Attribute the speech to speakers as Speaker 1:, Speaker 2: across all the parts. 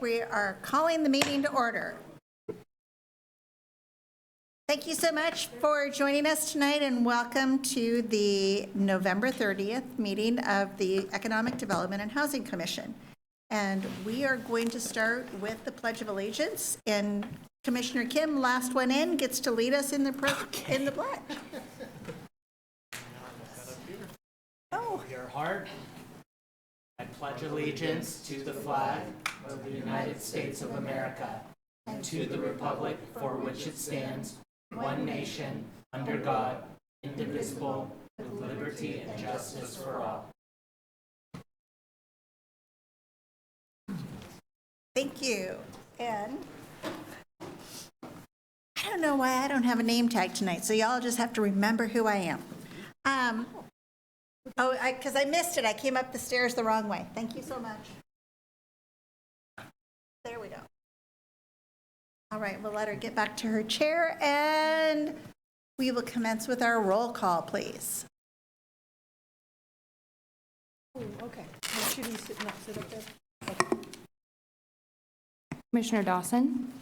Speaker 1: We are calling the meeting to order. Thank you so much for joining us tonight, and welcome to the November 30th meeting of the Economic Development and Housing Commission. And we are going to start with the Pledge of Allegiance, and Commissioner Kim, last one in, gets to lead us in the pledge. Oh.
Speaker 2: Your heart. I pledge allegiance to the flag of the United States of America and to the republic for which it stands, one nation, under God, indivisible, with liberty and justice for all.
Speaker 1: Thank you. And I don't know why I don't have a name tag tonight, so y'all just have to remember who I am. Because I missed it. I came up the stairs the wrong way. Thank you so much. There we go. All right, we'll let her get back to her chair, and we will commence with our roll call, please.
Speaker 3: Oh, okay. Should he sit up there? Okay.
Speaker 4: Commissioner Dawson.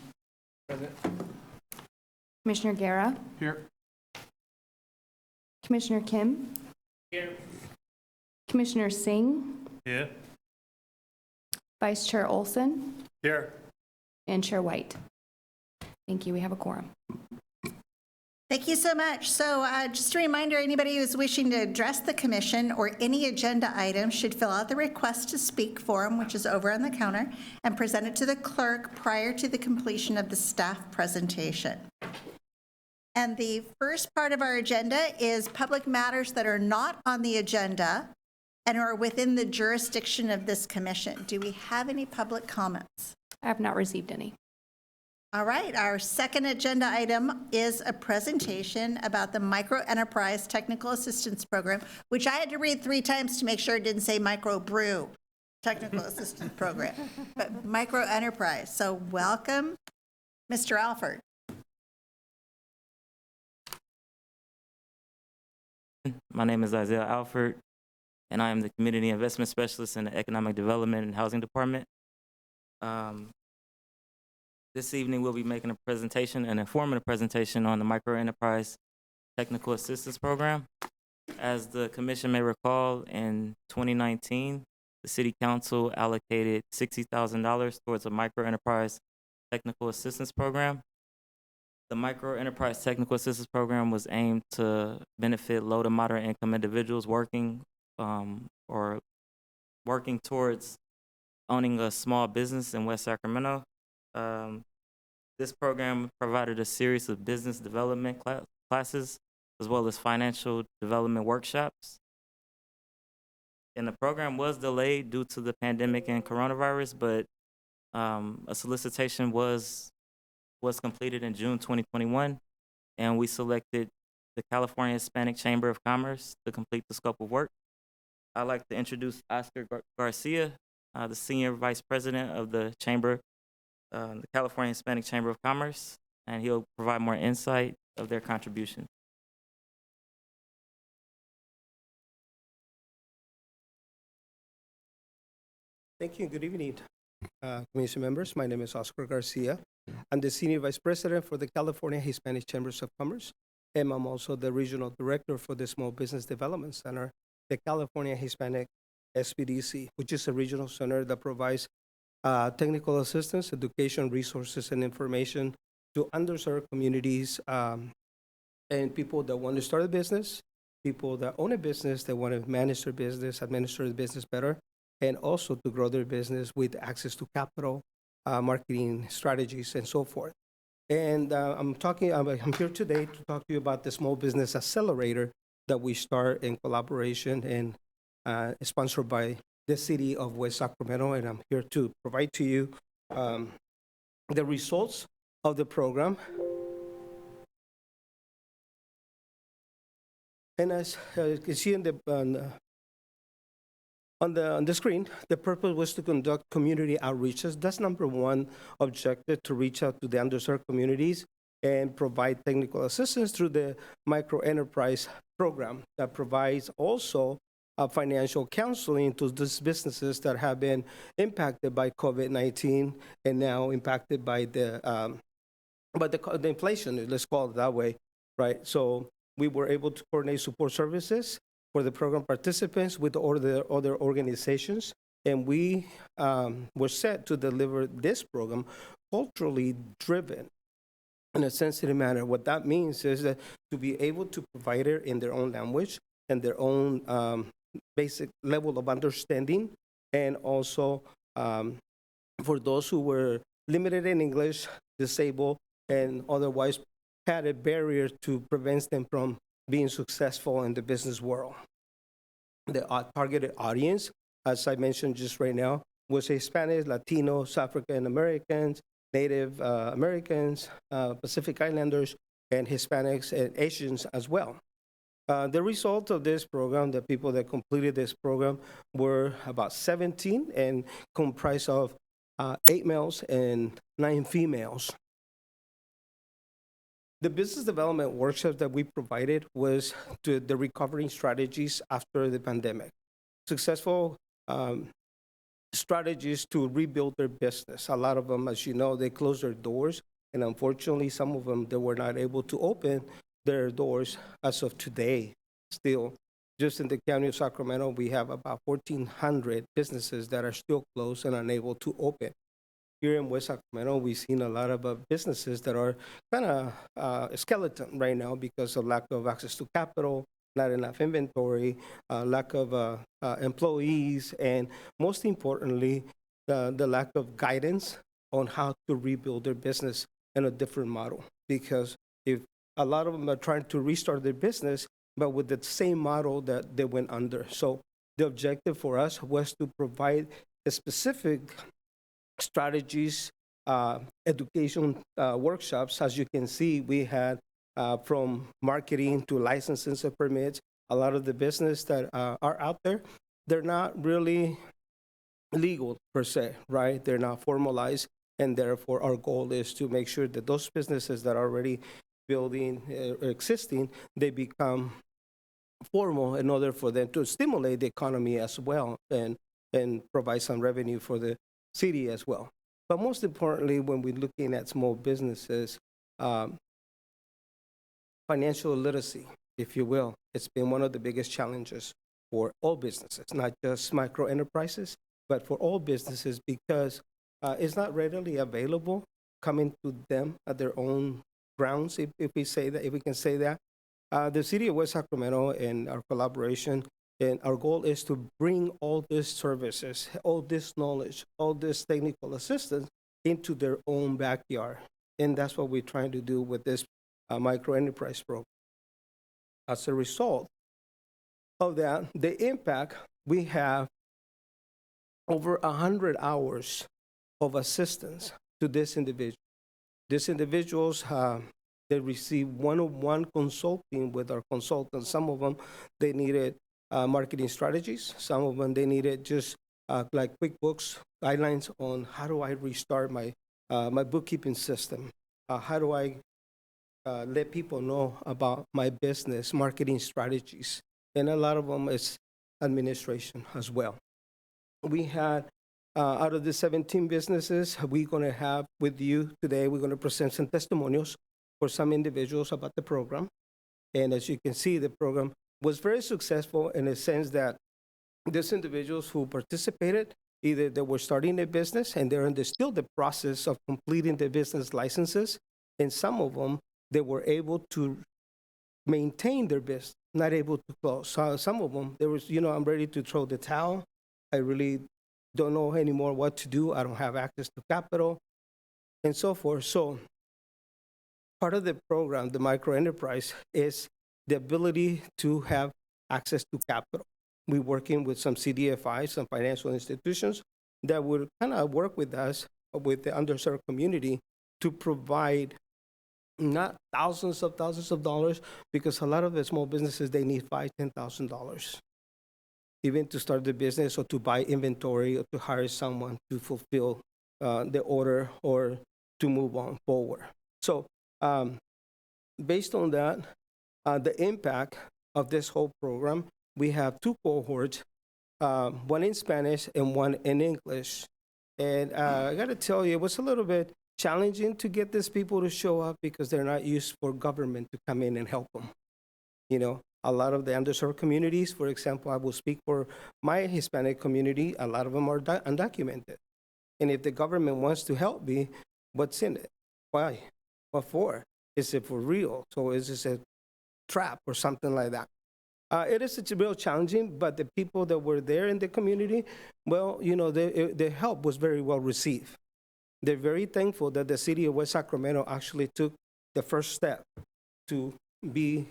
Speaker 2: Present.
Speaker 4: Commissioner Guerra.
Speaker 2: Here.
Speaker 4: Commissioner Kim.
Speaker 2: Here.
Speaker 4: Commissioner Singh.
Speaker 2: Here.
Speaker 4: Vice Chair Olson.
Speaker 2: Here.
Speaker 4: And Chair White. Thank you. We have a quorum.
Speaker 1: Thank you so much. So just a reminder, anybody who's wishing to address the commission or any agenda item should fill out the request to speak form, which is over on the counter, and present it to the clerk prior to the completion of the staff presentation. And the first part of our agenda is public matters that are not on the agenda and are within the jurisdiction of this commission. Do we have any public comments?
Speaker 4: I have not received any.
Speaker 1: All right, our second agenda item is a presentation about the Micro Enterprise Technical Assistance Program, which I had to read 3 times to make sure it didn't say Micro Brew Technical Assistance Program, but Micro Enterprise. So welcome, Mr. Alford.
Speaker 5: My name is Isaiah Alford, and I am the Community Investment Specialist in the Economic Development and Housing Department. This evening, we'll be making a presentation, an informative presentation on the Micro Enterprise Technical Assistance Program. As the Commission may recall, in 2019, the City Council allocated $60,000 towards a Micro Enterprise Technical Assistance Program. The Micro Enterprise Technical Assistance Program was aimed to benefit low to moderate income individuals working or working towards owning a small business in West Sacramento. This program provided a series of business development classes as well as financial development workshops. And the program was delayed due to the pandemic and coronavirus, but a solicitation was completed in June 2021, and we selected the California Hispanic Chamber of Commerce to complete the scope of work. I'd like to introduce Oscar Garcia, the Senior Vice President of the Chamber, the California Hispanic Chamber of Commerce, and he'll provide more insight of their contribution.
Speaker 6: Thank you. Good evening, Commission members. My name is Oscar Garcia. I'm the Senior Vice President for the California Hispanic Chambers of Commerce, and I'm also the Regional Director for the Small Business Development Center, the California Hispanic SBDC, which is a regional center that provides technical assistance, education, resources, and information to underserved communities and people that want to start a business, people that own a business, that want to manage their business, administer the business better, and also to grow their business with access to capital, marketing strategies, and so forth. And I'm here today to talk to you about the Small Business Accelerator that we start in collaboration and sponsored by the City of West Sacramento, and I'm here to provide to you the results of the program. And as you can see on the screen, the purpose was to conduct community outreaches. That's number one objective, to reach out to the underserved communities and provide technical assistance through the micro enterprise program that provides also financial counseling to these businesses that have been impacted by COVID-19 and now impacted by the inflation, let's call it that way, right? So we were able to coordinate support services for the program participants with all the other organizations, and we were set to deliver this program culturally driven in a sensitive manner. What that means is that to be able to provide it in their own language and their own basic level of understanding, and also for those who were limited in English, disabled, and otherwise had a barrier to prevent them from being successful in the business world. The targeted audience, as I mentioned just right now, was Hispanics, Latinos, African Americans, Native Americans, Pacific Islanders, and Hispanics and Asians as well. The result of this program, the people that completed this program, were about 17 and comprised of 8 males and 9 females. The business development workshop that we provided was to the recovering strategies after the pandemic. Successful strategies to rebuild their business. A lot of them, as you know, they closed their doors, and unfortunately, some of them, they were not able to open their doors as of today. Still, just in the county of Sacramento, we have about 1,400 businesses that are still closed and unable to open. Here in West Sacramento, we've seen a lot of businesses that are kind of skeleton right now because of lack of access to capital, not enough inventory, lack of employees, and most importantly, the lack of guidance on how to rebuild their business in a different model. Because if a lot of them are trying to restart their business, but with the same model that they went under. So the objective for us was to provide a specific strategies, education workshops. As you can see, we had from marketing to licenses and permits. A lot of the business that are out there, they're not really legal per se, right? They're not formalized, and therefore our goal is to make sure that those businesses that are already building or existing, they become formal in order for them to stimulate the economy as well and provide some revenue for the city as well. But most importantly, when we're looking at small businesses, financial literacy, if you will, it's been one of the biggest challenges for all businesses, not just micro enterprises, but for all businesses, because it's not readily available coming to them at their own grounds, if we say that, if we can say that. The city of West Sacramento and our collaboration, and our goal is to bring all these services, all this knowledge, all this technical assistance into their own backyard. And that's what we're trying to do with this micro enterprise program. As a result of that, the impact, we have over 100 hours of assistance to this individual. These individuals, they receive one-on-one consulting with our consultants. Some of them, they needed marketing strategies. Some of them, they needed just like QuickBooks guidelines on how do I restart my bookkeeping system? How do I let people know about my business, marketing strategies? And a lot of them is administration as well. We had, out of the 17 businesses, we're going to have with you today, we're going to present some testimonials for some individuals about the program. And as you can see, the program was very successful in the sense that these individuals who participated, either they were starting a business and they're still the process of completing their business licenses, and some of them, they were able to maintain their business, not able to close. So some of them, there was, I'm ready to throw the towel. I really don't know anymore what to do. I don't have access to capital, and so forth. So part of the program, the micro enterprise, is the ability to have access to capital. We're working with some CDFIs, some financial institutions that would kind of work with us, with the underserved community, to provide not thousands of dollars, because a lot of the small businesses, they need $5,000, $10,000, even to start the business or to buy inventory or to hire someone to fulfill the order or to move on forward. So based on that, the impact of this whole program we have two cohorts, one in Spanish and one in English. And I got to tell you, it was a little bit challenging to get these people to show up because they're not used for government to come in and help them. You know, a lot of the underserved communities, for example, I will speak for my Hispanic community, a lot of them are undocumented. And if the government wants to help me, what's in it? Why? What for? Is it for real? So is this a trap or something like that? It is real challenging, but the people that were there in the community, well, you know, the help was very well received. They're very thankful that the city of West Sacramento actually took the first step to be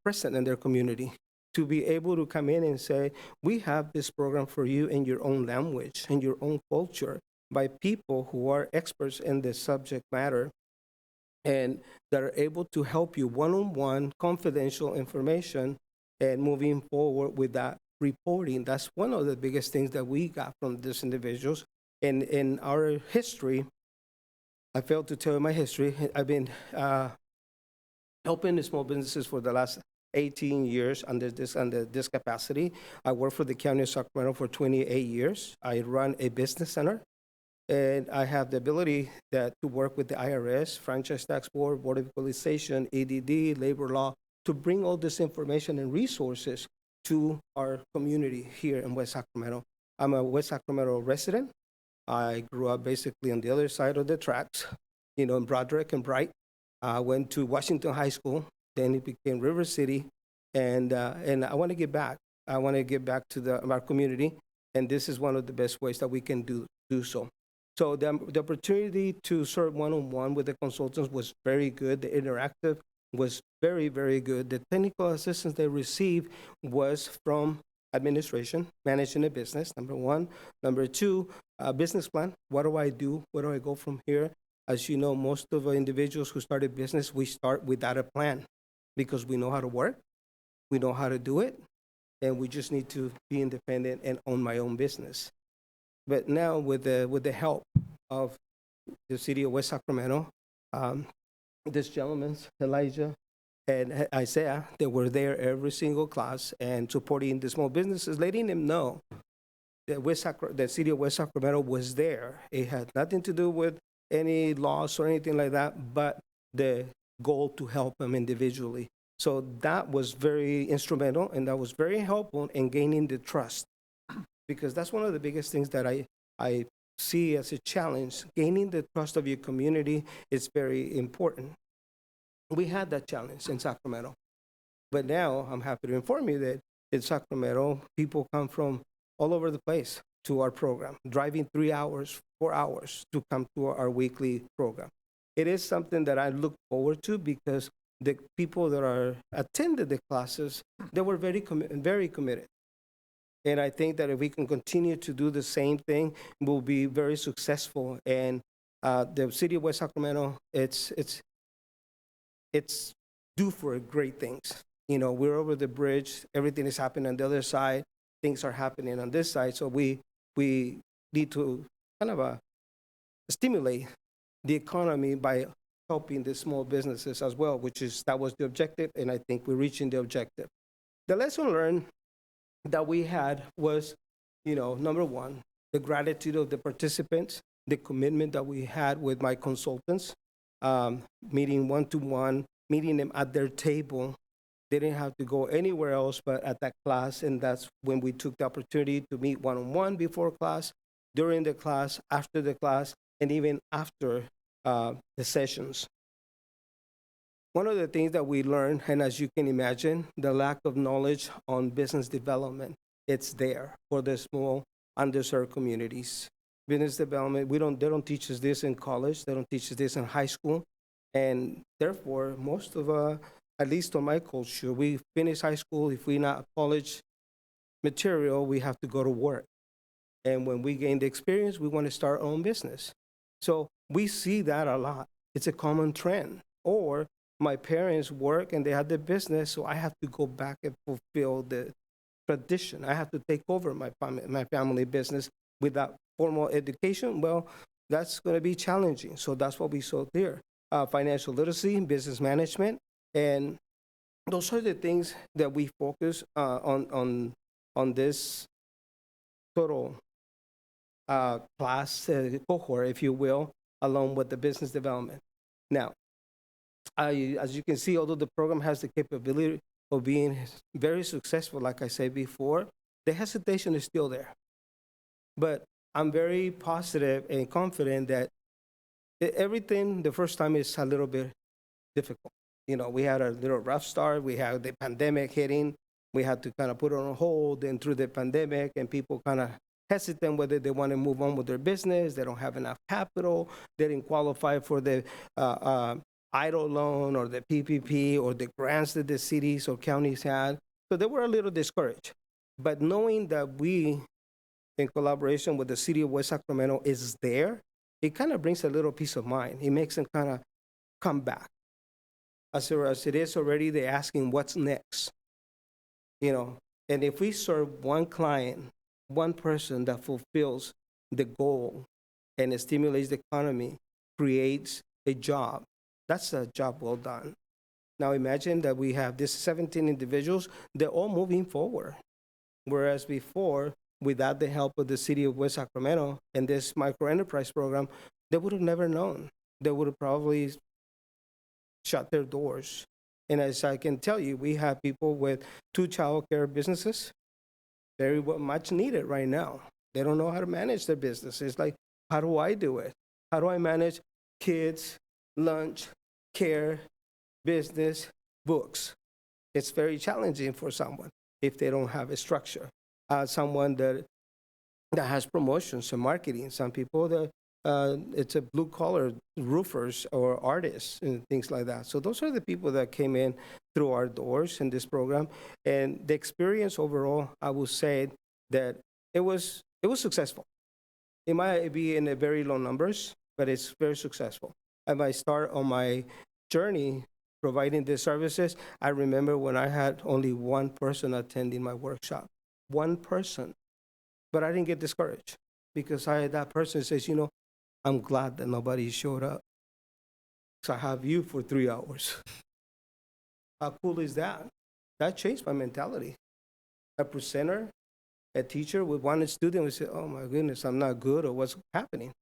Speaker 6: present in their community, to be able to come in and say, we have this program for you in your own language, in your own culture, by people who are experts in this subject matter and that are able to help you one-on-one confidential information and moving forward with that reporting. That's one of the biggest things that we got from these individuals. And in our history, I failed to tell you my history. I've been helping the small businesses for the last 18 years under this capacity. I worked for the County of Sacramento for 28 years. I run a business center, and I have the ability to work with the IRS, Franchise Tax Board, Board of Equalization, ADD, labor law, to bring all this information and resources to our community here in West Sacramento. I'm a West Sacramento resident. I grew up basically on the other side of the tracks, you know, in Broderick and Bright. I went to Washington High School, then it became River City, and I want to give back. I want to give back to our community, and this is one of the best ways that we can do so. So the opportunity to serve one-on-one with the consultants was very good. The interactive was very, very good. The technical assistance they received was from administration, managing a business, number one. Number two, business plan. What do I do? Where do I go from here? As you know, most of the individuals who started business, we start without a plan because we know how to work, we know how to do it, and we just need to be independent and own my own business. But now with the help of the city of West Sacramento, this gentleman, Elijah, and Isaiah, they were there every single class and supporting the small businesses, letting them know that the city of West Sacramento was there. It had nothing to do with any loss or anything like that, but the goal to help them individually. So that was very instrumental, and that was very helpful in gaining the trust, because that's one of the biggest things that I see as a challenge. Gaining the trust of your community is very important. We had that challenge in Sacramento, but now I'm happy to inform you that in Sacramento, people come from all over the place to our program, driving 3 hours, 4 hours to come to our weekly program. It is something that I look forward to because the people that are attended the classes, they were very committed. And I think that if we can continue to do the same thing, we'll be very successful. And the city of West Sacramento, it's due for great things. You know, we're over the bridge. Everything is happening on the other side. Things are happening on this side. So we need to kind of stimulate the economy by helping the small businesses as well, that was the objective, and I think we're reaching the objective. The lesson learned that we had was, you know, number one, the gratitude of the participants, the commitment that we had with my consultants, meeting one-to-one, meeting them at their table. They didn't have to go anywhere else but at that class, and that's when we took the opportunity to meet one-on-one before class, during the class, after the class, and even after the sessions. One of the things that we learned, and as you can imagine, the lack of knowledge on business development, it's there for the small, underserved communities. Business development, they don't teach us this in college, they don't teach us this in high school, and therefore, most of, at least on my culture, we finish high school, if we're not college material, we have to go to work. And when we gain the experience, we want to start our own business. So we see that a lot. It's a common trend. Or my parents work and they have the business, so I have to go back and fulfill the tradition. I have to take over my family business without formal education. Well, that's going to be challenging. So that's what we saw there. Financial literacy, business management, and those are the things that we focus on this total class cohort, if you will, along with the business development. Now, as you can see, although the program has the capability of being very successful, like I said before, the hesitation is still there. But I'm very positive and confident that everything the first time is a little bit difficult. You know, we had a little rough start. We had the pandemic hitting. We had to kind of put it on hold. And through the pandemic, and people kind of hesitant whether they want to move on with their business. They don't have enough capital. They didn't qualify for the EIDL loan or the PPP or the grants that the cities or counties had. So they were a little discouraged. But knowing that we, in collaboration with the city of West Sacramento, is there, it kind of brings a little peace of mind. It makes them kind of come back. As it is already, they're asking what's next. You know, and if we serve one client, one person that fulfills the goal and it stimulates the economy, creates a job, that's a job well done. Now imagine that we have these 17 individuals, they're all moving forward. Whereas before, without the help of the city of West Sacramento and this microenterprise program, they would have never known. They would have probably shut their doors. And as I can tell you, we have people with 2 child care businesses, very much needed right now. They don't know how to manage their business. It's like, how do I do it? How do I manage kids, lunch, care, business, books? It's very challenging for someone if they don't have a structure. Someone that has promotions and marketing. Some people that it's a blue collar roofers or artists and things like that. So those are the people that came in through our doors in this program. And the experience overall, I would say that it was successful. It might be in a very low numbers, but it's very successful. As I start on my journey providing these services, I remember when I had only one person attending my workshop. One person. But I didn't get discouraged because that person says, you know, I'm glad that nobody showed up. So I have you for 3 hours. How cool is that? That changed my mentality. A presenter, a teacher with one student would say, oh my goodness, I'm not good, or what's happening?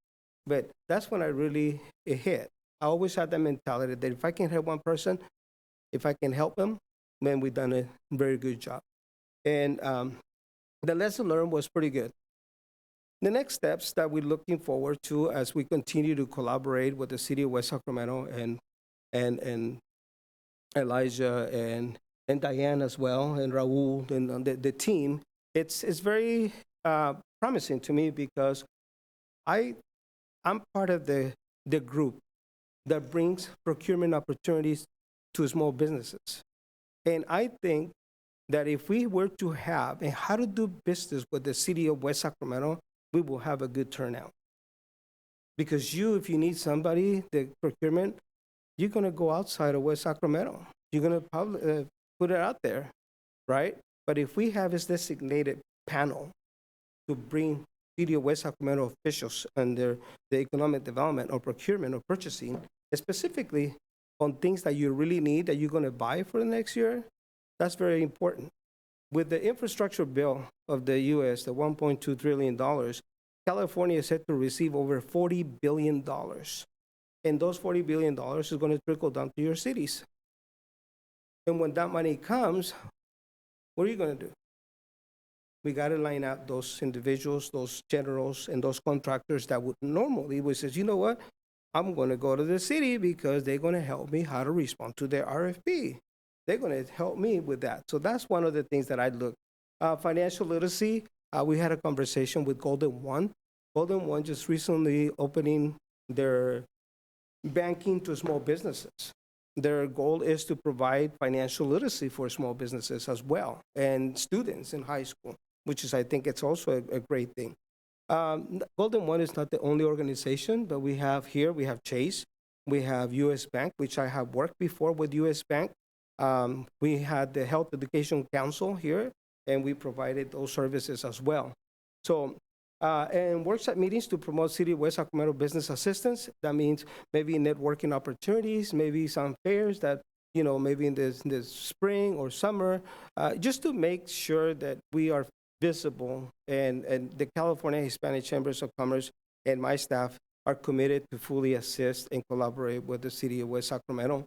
Speaker 6: But that's when it hit. I always had that mentality that if I can help one person, if I can help them, then we've done a very good job. And the lesson learned was pretty good. The next steps that we're looking forward to as we continue to collaborate with the city of West Sacramento and Elijah and Diane as well, and Raul and the team, it's very promising to me because I'm part of the group that brings procurement opportunities to small businesses. And I think that if we were to have and how to do business with the city of West Sacramento, we will have a good turnout. Because if you need somebody, the procurement, you're going to go outside of West Sacramento. You're going to put it out there, right? But if we have this designated panel to bring city of West Sacramento officials under the economic development or procurement or purchasing, specifically on things that you really need that you're going to buy for the next year, that's very important. With the infrastructure bill of the U.S., the $1.2 trillion, California is set to receive over $40 billion. And those $40 billion is going to trickle down to your cities. And when that money comes, what are you going to do? We got to line up those individuals, those generals, and those contractors that would normally say, you know what? I'm going to go to the city because they're going to help me how to respond to their RFP. They're going to help me with that. So that's one of the things that I look. Financial literacy, we had a conversation with Golden One. Golden One just recently opening their banking to small businesses. Their goal is to provide financial literacy for small businesses as well, and students in high school, which is, I think, it's also a great thing. Golden One is not the only organization, but we have Chase, we have U.S. Bank, which I have worked before with U.S. Bank. We had the Health Education Council here, and we provided those services as well. So, and workshop meetings to promote City of West Sacramento business assistance. That means maybe networking opportunities, maybe some fairs that maybe in this spring or summer, just to make sure that we are visible, and the California Hispanic Chambers of Commerce and my staff are committed to fully assist and collaborate with the city of West Sacramento.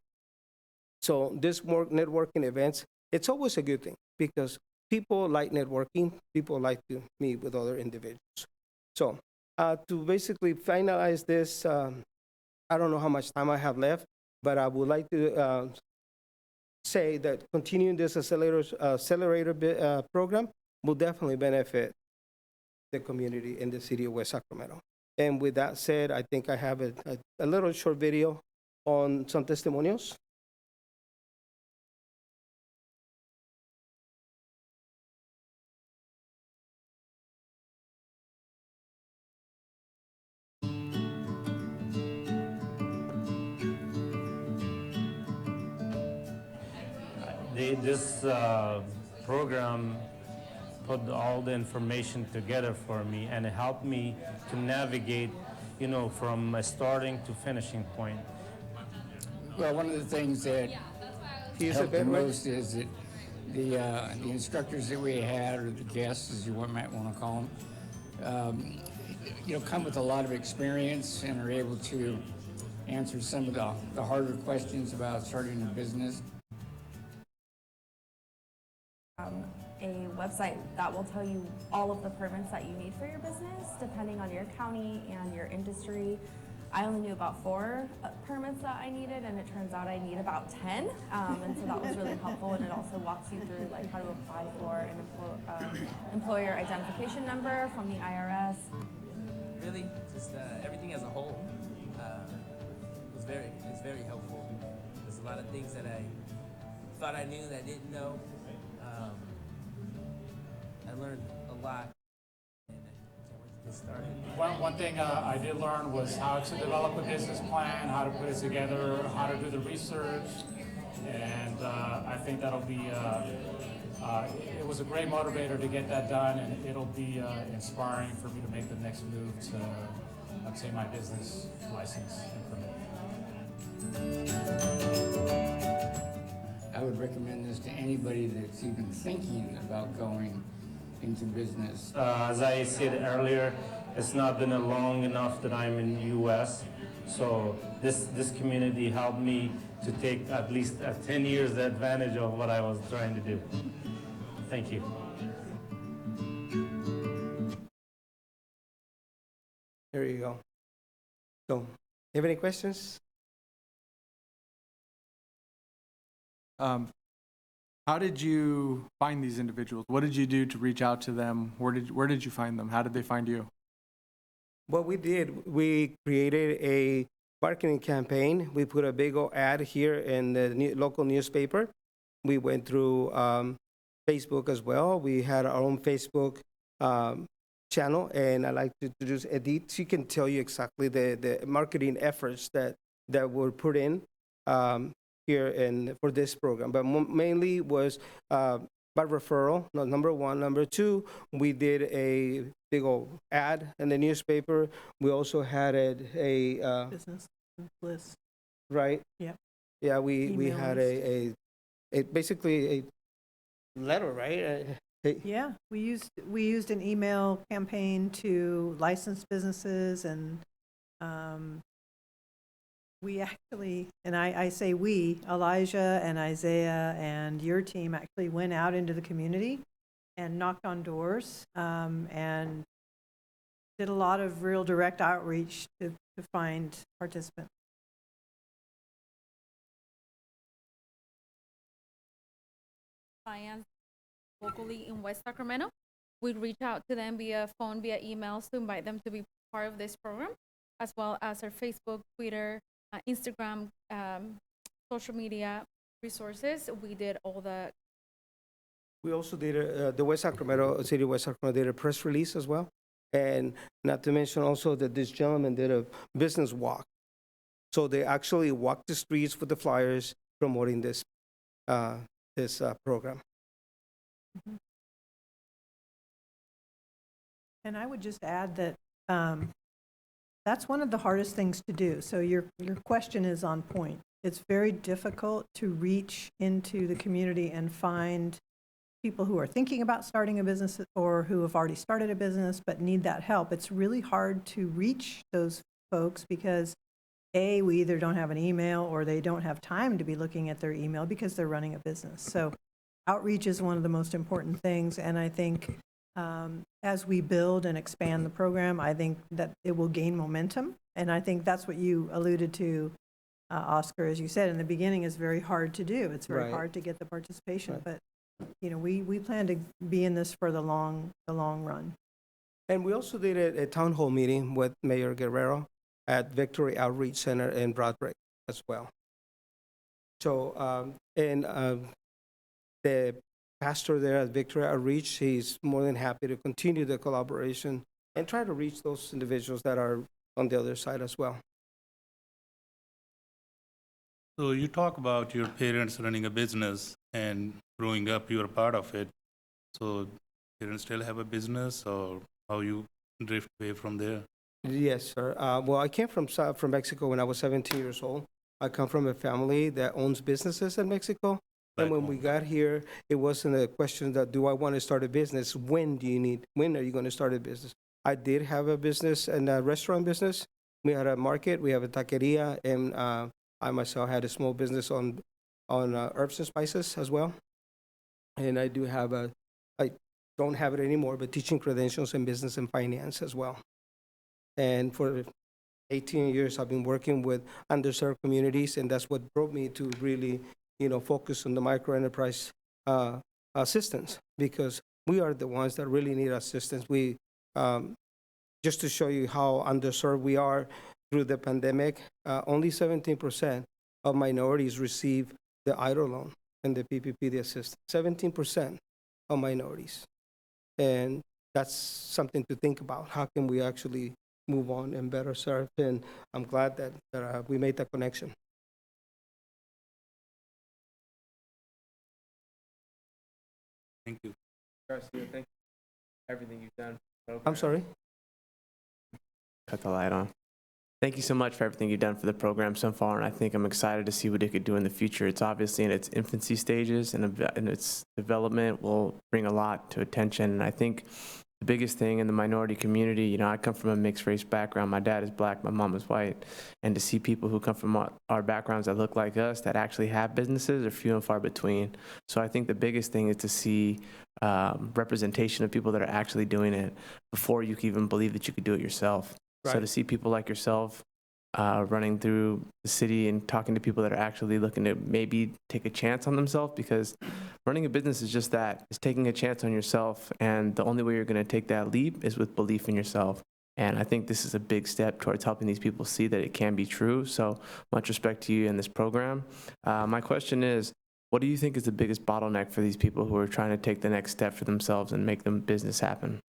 Speaker 6: So this more networking events, it's always a good thing because people like networking, people like to meet with other individuals. So to basically finalize this, I don't know how much time I have left, but I would like to say that continuing this accelerator program will definitely benefit the community in the city of West Sacramento. And with that said, I think I have a little short video on some testimonials.
Speaker 7: This program put all the information together for me, and it helped me to navigate, from a starting to finishing point.
Speaker 8: Well, one of the things that helped the most is that the instructors that we had, or the guests, as you might want to call them, come with a lot of experience and are able to answer some of the harder questions about starting a business.
Speaker 9: A website that will tell you all of the permits that you need for your business, depending on your county and your industry. I only knew about 4 permits that I needed, and it turns out I need about 10. And so that was really helpful, and it also walks you through how to apply for an employer identification number from the IRS.
Speaker 10: Really, just everything as a whole is very helpful. There's a lot of things that I thought I knew that I didn't know. I learned a lot, and I can't wait to get started.
Speaker 11: One thing I did learn was how to develop a business plan, how to put it together, how to do the research, and I think that'll be, it was a great motivator to get that done, and it'll be inspiring for me to make the next move to obtain my business license and permit.
Speaker 8: I would recommend this to anybody that's even thinking about going into business.
Speaker 7: As I said earlier, it's not been a long enough that I'm in the U.S., so this community helped me to take at least 10 years advantage of what I was trying to do. Thank you.
Speaker 6: There you go. So, you have any questions?
Speaker 12: How did you find these individuals? What did you do to reach out to them? Where did you find them? How did they find you?
Speaker 6: What we did, we created a marketing campaign. We put a big old ad here in the local newspaper. We went through Facebook as well. We had our own Facebook channel, and I'd like to introduce Edith. She can tell you exactly the marketing efforts that were put in here for this program, but mainly was by referral, number one. Number two, we did a big old ad in the newspaper. We also had a
Speaker 3: Business list.
Speaker 6: right?
Speaker 3: Yeah.
Speaker 6: Yeah, we
Speaker 3: Email
Speaker 6: had
Speaker 3: list.
Speaker 6: a basically a letter, right?
Speaker 3: Yeah, we used an email campaign to licensed businesses, and we actually, and I say we, Elijah and Isaiah and your team actually went out into the community and knocked on doors and did a lot of real direct outreach to find participants.
Speaker 13: Clients locally in West Sacramento. We reach out to them via phone, via emails to invite them to be part of this program, as well as our Facebook, Twitter, Instagram, social media resources. We did all the.
Speaker 6: We also did the West Sacramento, City of West Sacramento did a press release as well. And not to mention also that this gentleman did a business walk. So they actually walked the streets with the flyers promoting this program.
Speaker 3: Mm-hmm. And I would just add that that's one of the hardest things to do. So your question is on point. it's very difficult to reach into the community and find people who are thinking about starting a business or who have already started a business but need that help. It's really hard to reach those folks because A, we either don't have an email or they don't have time to be looking at their email because they're running a business. So outreach is one of the most important things, and I think as we build and expand the program, I think that it will gain momentum, and I think that's what you alluded to, Oscar, as you said in the beginning, is very hard to do. It's very
Speaker 6: Right.
Speaker 3: hard to get the participation,
Speaker 6: Right.
Speaker 3: but you know, we plan to be in this for the long run.
Speaker 6: And we also did a town hall meeting with Mayor Guerrero at Victory Outreach Center in Broadbrick as well. So, the pastor there at Victory Outreach, he's more than happy to continue the collaboration and try to reach those individuals that are on the other side as well.
Speaker 14: So you talk about your parents running a business and growing up, you were part of it. So parents still have a business, or how you drift away from there?
Speaker 6: Yes, sir. Well, I came from Mexico when I was 17 years old. I come from a family that owns businesses in Mexico. And when we got here, it wasn't a question that, do I want to start a business? When are you going to start a business? I did have a business, and a restaurant business. We had a market, we have a taqueria, and I myself had a small business on herbs and spices as well. And I don't have it anymore, but teaching credentials in business and finance as well. And for 18 years, I've been working with underserved communities, and that's what brought me to really, focus on the microenterprise assistance, because we are the ones that really need assistance. We, just to show you how underserved we are through the pandemic, only 17% of minorities receive the EIDL loan and the PPP, the assistance. 17% of minorities. And that's something to think about. How can we actually move on and better serve? And I'm glad that we made that connection.
Speaker 14: Thank you.
Speaker 15: Garcia, thank you for everything you've done.
Speaker 6: I'm sorry?
Speaker 15: Cut the light on. Thank you so much for everything you've done for the program so far, and I think I'm excited to see what it could do in the future. It's obviously in its infancy stages, and its development will bring a lot to attention. And I think the biggest thing in the minority community, I come from a mixed race background. My dad is black, my mom is white. And to see people who come from our backgrounds that look like us that actually have businesses are few and far between. So I think the biggest thing is to see representation of people that are actually doing it before you can even believe that you could do it yourself.
Speaker 6: Right.
Speaker 15: So to see people like yourself running through the city and talking to people that are actually looking to maybe take a chance on themselves, because running a business is just that. It's taking a chance on yourself, and the only way you're going to take that leap is with belief in yourself. And I think this is a big step towards helping these people see that it can be true. So much respect to you in this program. My question is, what do you think is the biggest bottleneck for these people who are trying to take the next step for themselves and make them business happen?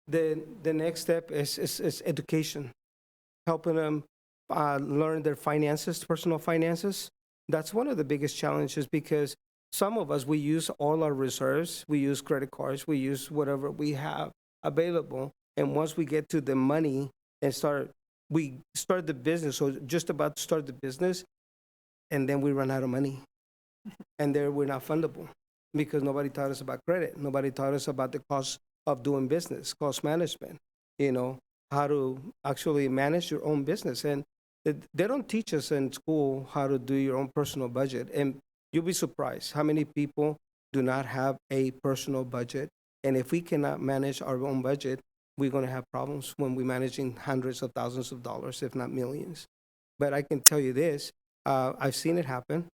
Speaker 6: The next step is education, helping them learn their finances, personal finances. That's one of the biggest challenges, because some of us, we use all our reserves, we use credit cards, we use whatever we have available. And once we get to the money and we start the business, or just about to start the business, and then we run out of money. And there we're not fundable, because nobody taught us about credit. Nobody taught us about the cost of doing business, cost management, how to actually manage your own business. And they don't teach us in school how to do your own personal budget. And you'll be surprised how many people do not have a personal budget. And if we cannot manage our own budget, we're going to have problems when we're managing hundreds of thousands of dollars, if not millions. But I can tell you this, I've seen it happen.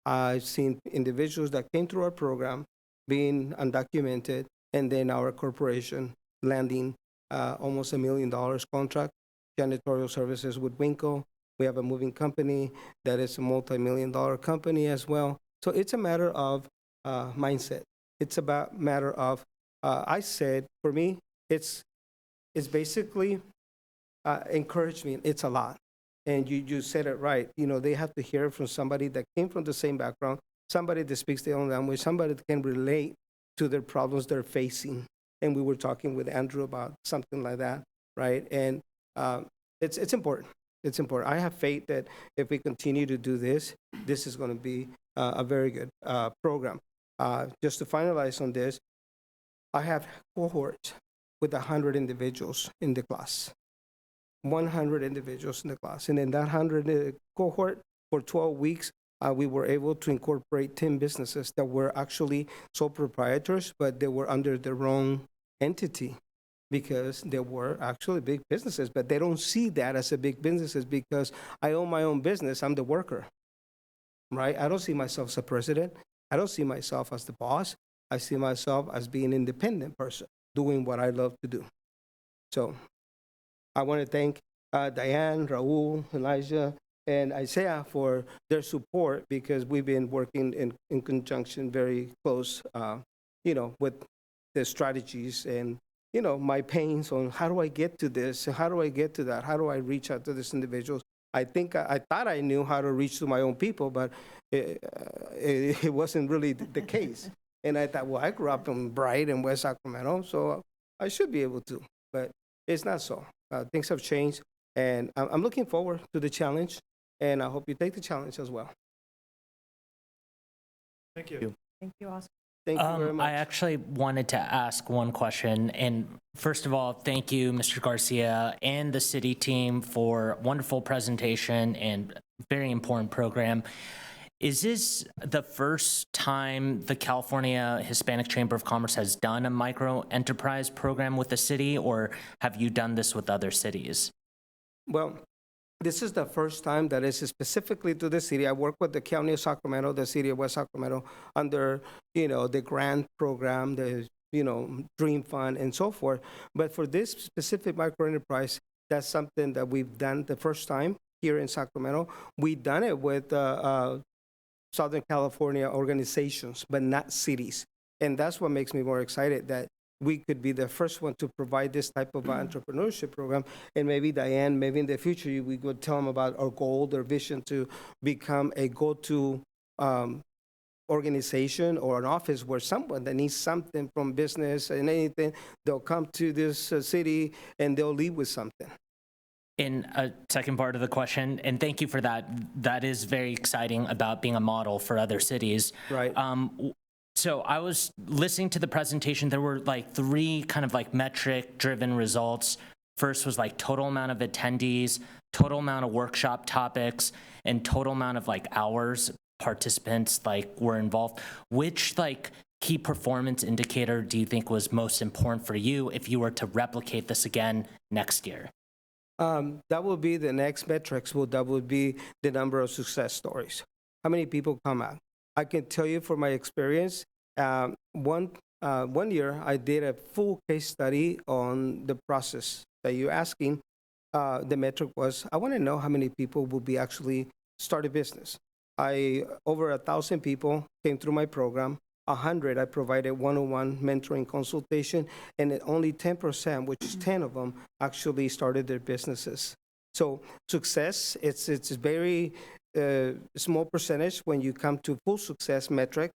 Speaker 6: I've seen individuals that came through our program being undocumented, and then our corporation landing almost $1 million contract, janitorial services with Winco. We have a moving company that is a multi-million-dollar company as well. So it's a matter of mindset. It's about matter of, I said, for me, it's basically encouragement. It's a lot. And you said it right. They have to hear from somebody that came from the same background, somebody that speaks their own language, somebody that can relate to their problems they're facing. And we were talking with Andrew about something like that, right? And it's important. It's important. I have faith that if we continue to do this, this is going to be a very good program. Just to finalize on this, I have cohorts with 100 individuals in the class. 100 individuals in the class. And in that 100 cohort, for 12 weeks, we were able to incorporate 10 businesses that were actually sole proprietors, but they were under their own entity because they were actually big businesses, but they don't see that as a big businesses because I own my own business. I'm the worker, right? I don't see myself as a president. I don't see myself as the boss. I see myself as being an independent person, doing what I love to do. So I want to thank Diane, Raul, Elijah, and Isaiah for their support because we've been working in conjunction very close, with the strategies and, my pains on how do I get to this, how do I get to that, how do I reach out to these individuals. I think I thought I knew how to reach to my own people, but it wasn't really the case. And I thought, well, I grew up in Bright and West Sacramento, so I should be able to, but it's not so. Things have changed, and I'm looking forward to the challenge, and I hope you take the challenge as well.
Speaker 12: Thank you.
Speaker 3: Thank you, Oscar.
Speaker 6: Thank you very much.
Speaker 2: I actually wanted to ask one question. And first of all, thank you, Mr. Garcia and the city team for a wonderful presentation and very important program. Is this the first time the California Hispanic Chamber of Commerce has done a micro enterprise program with the city, or have you done this with other cities?
Speaker 6: Well, this is the first time that is specifically to the city. I work with the County of Sacramento, the City of West Sacramento, under, the grant program, the, Dream Fund, and so forth. But for this specific microenterprise, that's something that we've done the first time here in Sacramento. We've done it with Southern California organizations, but not cities. And that's what makes me more excited, that we could be the first one to provide this type of entrepreneurship program. And maybe Diane, maybe in the future, we could tell them about our goal, their vision to become a go-to organization or an office where someone that needs something from business and anything, they'll come to this city and they'll leave with something.
Speaker 2: In a second part of the question, and thank you for that. That is very exciting about being a model for other cities.
Speaker 6: Right.
Speaker 2: So I was listening to the presentation. There were like three kind of like metric-driven results. First was like total amount of attendees, total amount of workshop topics, and total amount of like hours participants like were involved. Which like key performance indicator do you think was most important for you if you were to replicate this again next year?
Speaker 6: That would be the next metrics. That would be the number of success stories. How many people come out? I can tell you from my experience, one year I did a full case study on the process that you're asking. The metric was, I want to know how many people will be actually start a business. Over 1,000 people came through my program. 100, I provided one-on-one mentoring consultation, and only 10%, which is 10 of them, actually started their businesses. So success, it's very small percentage when you come to full success metric,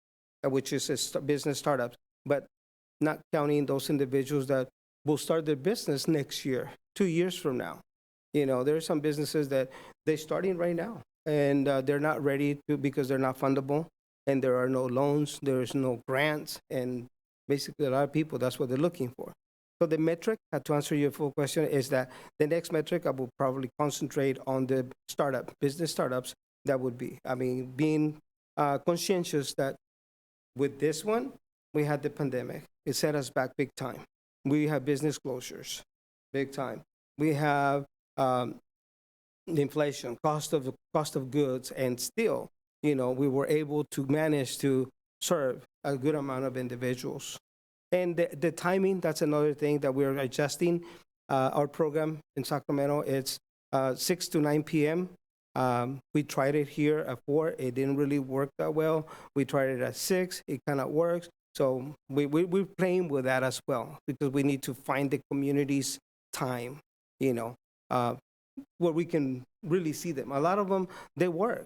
Speaker 6: which is a business startup, but not counting those individuals that will start their business next year, 2 years from now. There are some businesses that they're starting right now, and they're not ready to because they're not fundable. And there are no loans, there's no grants, and basically a lot of people, that's what they're looking for. So the metric, to answer your full question, is that the next metric I will probably concentrate on the business startups. That would be, being conscientious that with this one, we had the pandemic. It set us back big time. We have business closures, big time. We have the inflation, cost of goods, and still, we were able to manage to serve a good amount of individuals. And the timing, that's another thing that we're adjusting. Our program in Sacramento, it's 6 to 9 p.m. We tried it here at 4. It didn't really work that well. We tried it at 6. It kind of works. So we're playing with that as well because we need to find the community's time, where we can really see them. A lot of them, they work.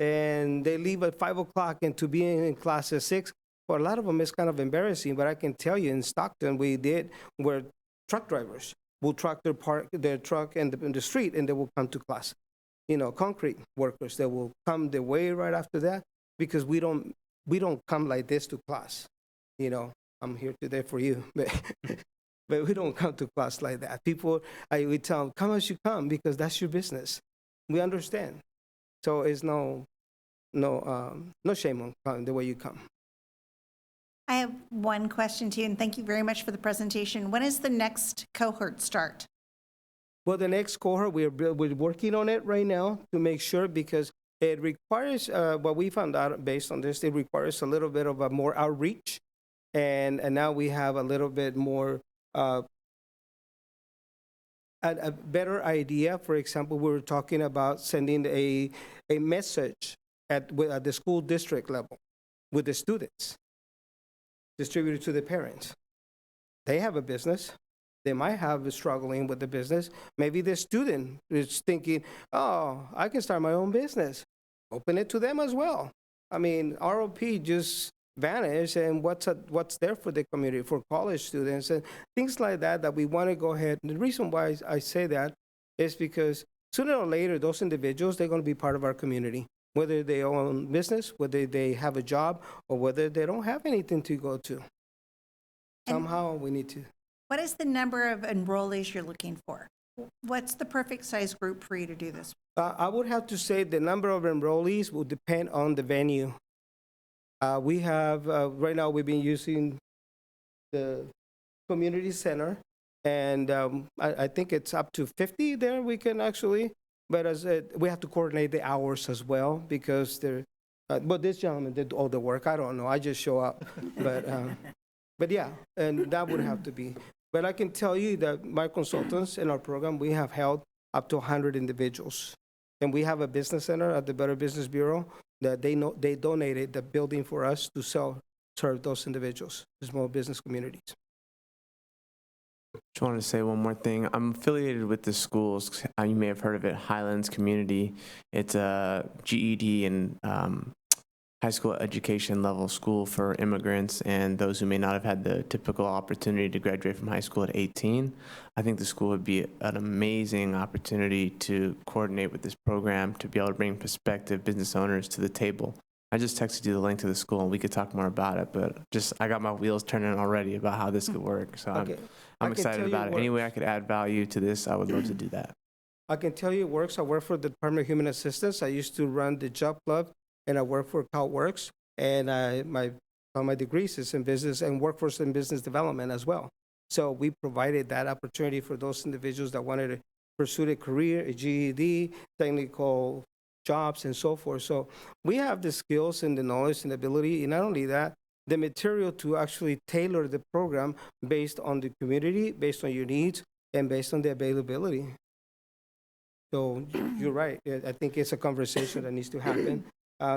Speaker 6: And they leave at 5 o'clock, and to be in class at 6, for a lot of them, it's kind of embarrassing. But I can tell you, in Stockton, we're truck drivers. will truck their truck in the street, and they will come to class. Concrete workers, they will come the way right after that, because we don't come like this to class. I'm here today for you, but we don't come to class like that. We tell them, come as you come, because that's your business. We understand. So it's no shame on the way you come.
Speaker 1: I have one question to you, and thank you very much for the presentation. When is the next cohort start?
Speaker 6: Well, the next cohort, we're working on it right now to make sure, because it requires, what we found out based on this, it requires a little bit of a more outreach. And now we have a little bit more, a better idea. For example, we were talking about sending a message at the school district level with the students, distributed to the parents. They have a business. They might have struggling with the business. Maybe the student is thinking, oh, I can start my own business. Open it to them as well. I mean, ROP just vanished, and what's there for the community, for college students, and things like that we want to go ahead. And the reason why I say that is because sooner or later, those individuals, they're going to be part of our community, whether they own business, whether they have a job, or whether they don't have anything to go to. Somehow we need to.
Speaker 1: What is the number of enrollees you're looking for? What's the perfect size group for you to do this?
Speaker 6: I would have to say the number of enrollees will depend on the venue. We have, right now we've been using the community center, and I think it's up to 50 there we can actually, but we have to coordinate the hours as well, because but this gentleman did all the work. I don't know, I just show up. But yeah, and that would have to be. But I can tell you that my consultants in our program, we have held up to 100 individuals. And we have a business center at the Better Business Bureau that they donated the building for us to serve those individuals, the small business communities.
Speaker 15: Just wanted to say one more thing. I'm affiliated with the schools. You may have heard of it, Highlands Community. It's a GED and high school education level school for immigrants and those who may not have had the typical opportunity to graduate from high school at 18. I think the school would be an amazing opportunity to coordinate with this program, to be able to bring prospective business owners to the table. I just texted you the link to the school, and we could talk more about it, but I got my wheels turning already about how this could work. So
Speaker 6: okay.
Speaker 15: I'm excited about it. Any way I could add value to this, I would love to do that.
Speaker 6: I can tell you it works. I work for the Department of Human Assistance. I used to run the job club, and I work for CalWorks, and my degrees is in business and workforce and business development as well. So we provided that opportunity for those individuals that wanted to pursue a career, a GED, technical jobs, and so forth. So we have the skills and the knowledge and ability, and not only that, the material to actually tailor the program based on the community, based on your needs, and based on the availability. So you're right. I think it's a conversation that needs to happen.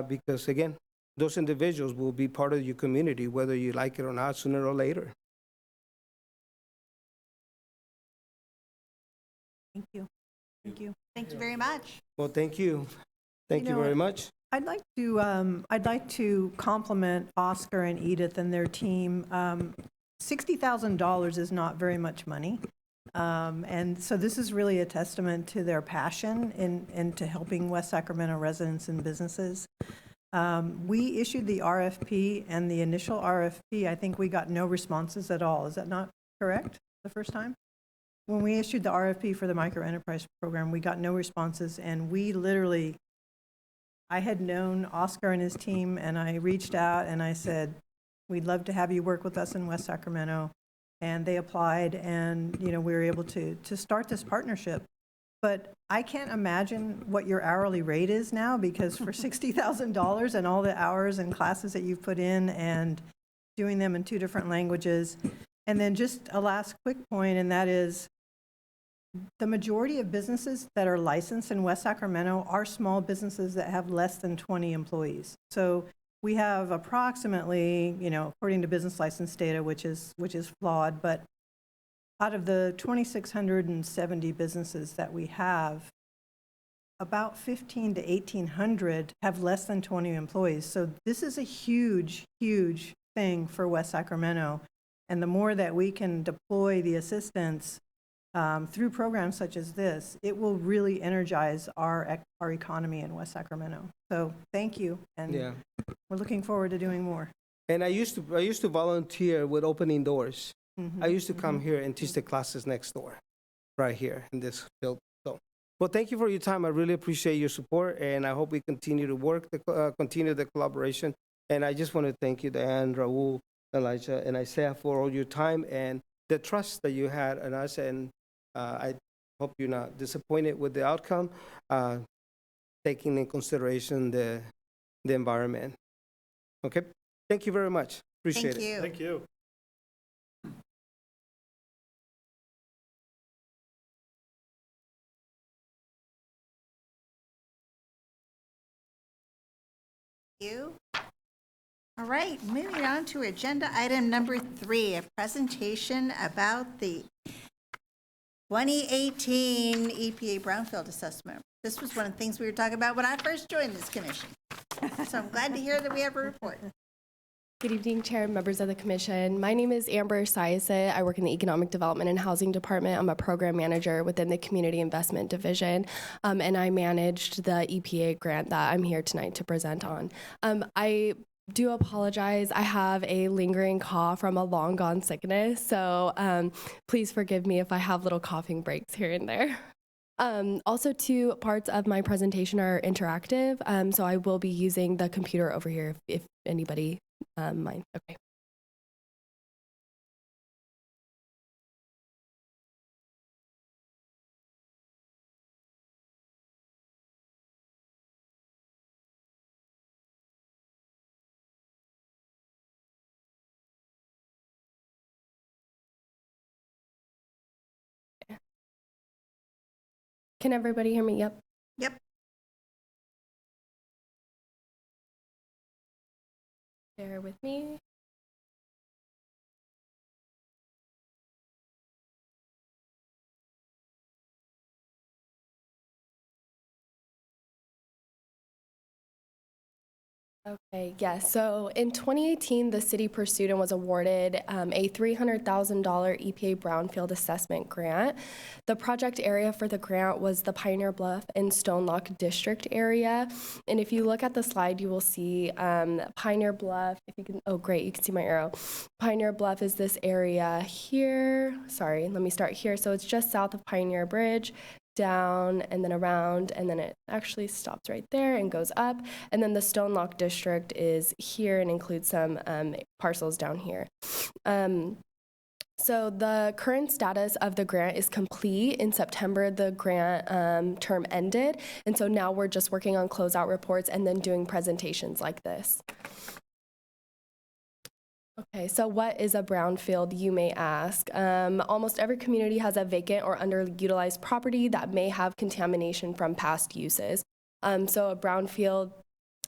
Speaker 6: Because again, those individuals will be part of your community, whether you like it or not, sooner or later.
Speaker 3: Thank you. Thank you.
Speaker 1: Thank you very much.
Speaker 6: Well, thank you. Thank you very much.
Speaker 3: I'd like to compliment Oscar and Edith and their team. $60,000 is not very much money. And so this is really a testament to their passion and to helping West Sacramento residents and businesses. We issued the RFP, and the initial RFP, I think we got no responses at all. Is that not correct, the first time? When we issued the RFP for the micro enterprise program, we got no responses, and I had known Oscar and his team, and I reached out and I said, we'd love to have you work with us in West Sacramento. And they applied, and we were able to start this partnership. But I can't imagine what your hourly rate is now, because for $60,000 and all the hours and classes that you've put in and doing them in 2 different languages. And then just a last quick point, and that is the majority of businesses that are licensed in West Sacramento are small businesses that have less than 20 employees. So we have approximately, according to business license data, which is flawed, but out of the 2,670 businesses that we have, about 1,500 to 1,800 have less than 20 employees. So this is a huge, huge thing for West Sacramento. And the more that we can deploy the assistance through programs such as this, it will really energize our economy in West Sacramento. So thank you, and
Speaker 6: Yeah.
Speaker 3: we're looking forward to doing more.
Speaker 6: And I used to volunteer with opening doors.
Speaker 3: Mhm,
Speaker 6: I used to come here and teach the classes next door, right here in this field. So, well, thank you for your time. I really appreciate your support, and I hope we continue to work, continue the collaboration. And I just want to thank you, Diane, Raul, Elijah, and Isaiah for all your time and the trust that you had in us. And I hope you're not disappointed with the outcome, taking in consideration the environment. Okay? Thank you very much. Appreciate
Speaker 1: Thank
Speaker 6: it.
Speaker 1: you.
Speaker 6: Thank you.
Speaker 1: You. All right, moving on to agenda item number 3, a presentation about the 2018 EPA Brownfield Assessment. This was one of the things we were talking about when I first joined this commission. So I'm glad to hear that we have a report.
Speaker 16: Good evening, Chair and members of the Commission. My name is Amber Syasat. I work in the Economic Development and Housing Department. I'm a program manager within the Community Investment Division, and I managed the EPA grant that I'm here tonight to present on. I do apologize. I have a lingering cough from a long gone sickness, so please forgive me if I have little coughing breaks here and there. Also, 2 parts of my presentation are interactive, so I will be using the computer over here if anybody mind. Okay. Can everybody hear me? Yep.
Speaker 1: Yep.
Speaker 16: Bear with me. Okay, yes. So in 2018, the city pursued and was awarded a $300,000 EPA Brownfield Assessment Grant. The project area for the grant was the Pioneer Bluff and Stonelock District area. And if you look at the slide, you will see Pioneer Bluff. If you can, oh great, you can see my arrow. Pioneer Bluff is this area here. Sorry, let me start here. So it's just south of Pioneer Bridge, down and then around, and then it actually stops right there and goes up. And then the Stonelock District is here and includes some parcels down here. So the current status of the grant is complete. In September, the grant term ended. And so now we're just working on closeout reports and then doing presentations like this. Okay, so what is a brownfield, you may ask? Almost every community has a vacant or underutilized property that may have contamination from past uses. So a brownfield,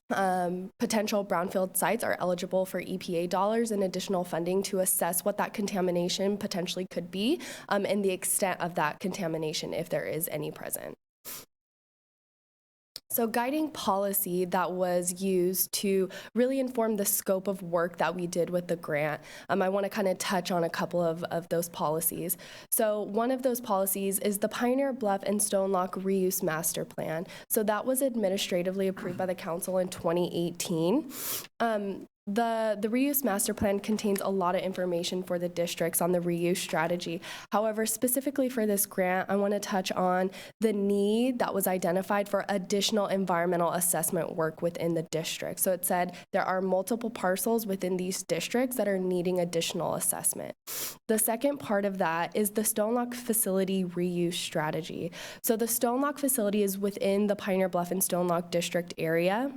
Speaker 16: potential brownfield sites are eligible for EPA dollars and additional funding to assess what that contamination potentially could be and the extent of that contamination if there is any present. So guiding policy that was used to really inform the scope of work that we did with the grant, I want to kind of touch on a couple of those policies. So one of those policies is the Pioneer Bluff and Stonelock Reuse Master Plan. So that was administratively approved by the council in 2018. The reuse master plan contains a lot of information for the districts on the reuse strategy. However, specifically for this grant, I want to touch on the need that was identified for additional environmental assessment work within the district. So it said there are multiple parcels within these districts that are needing additional assessment. The second part of that is the Stonelock facility reuse strategy. So the Stonelock facility is within the Pioneer Bluff and Stonelock district area.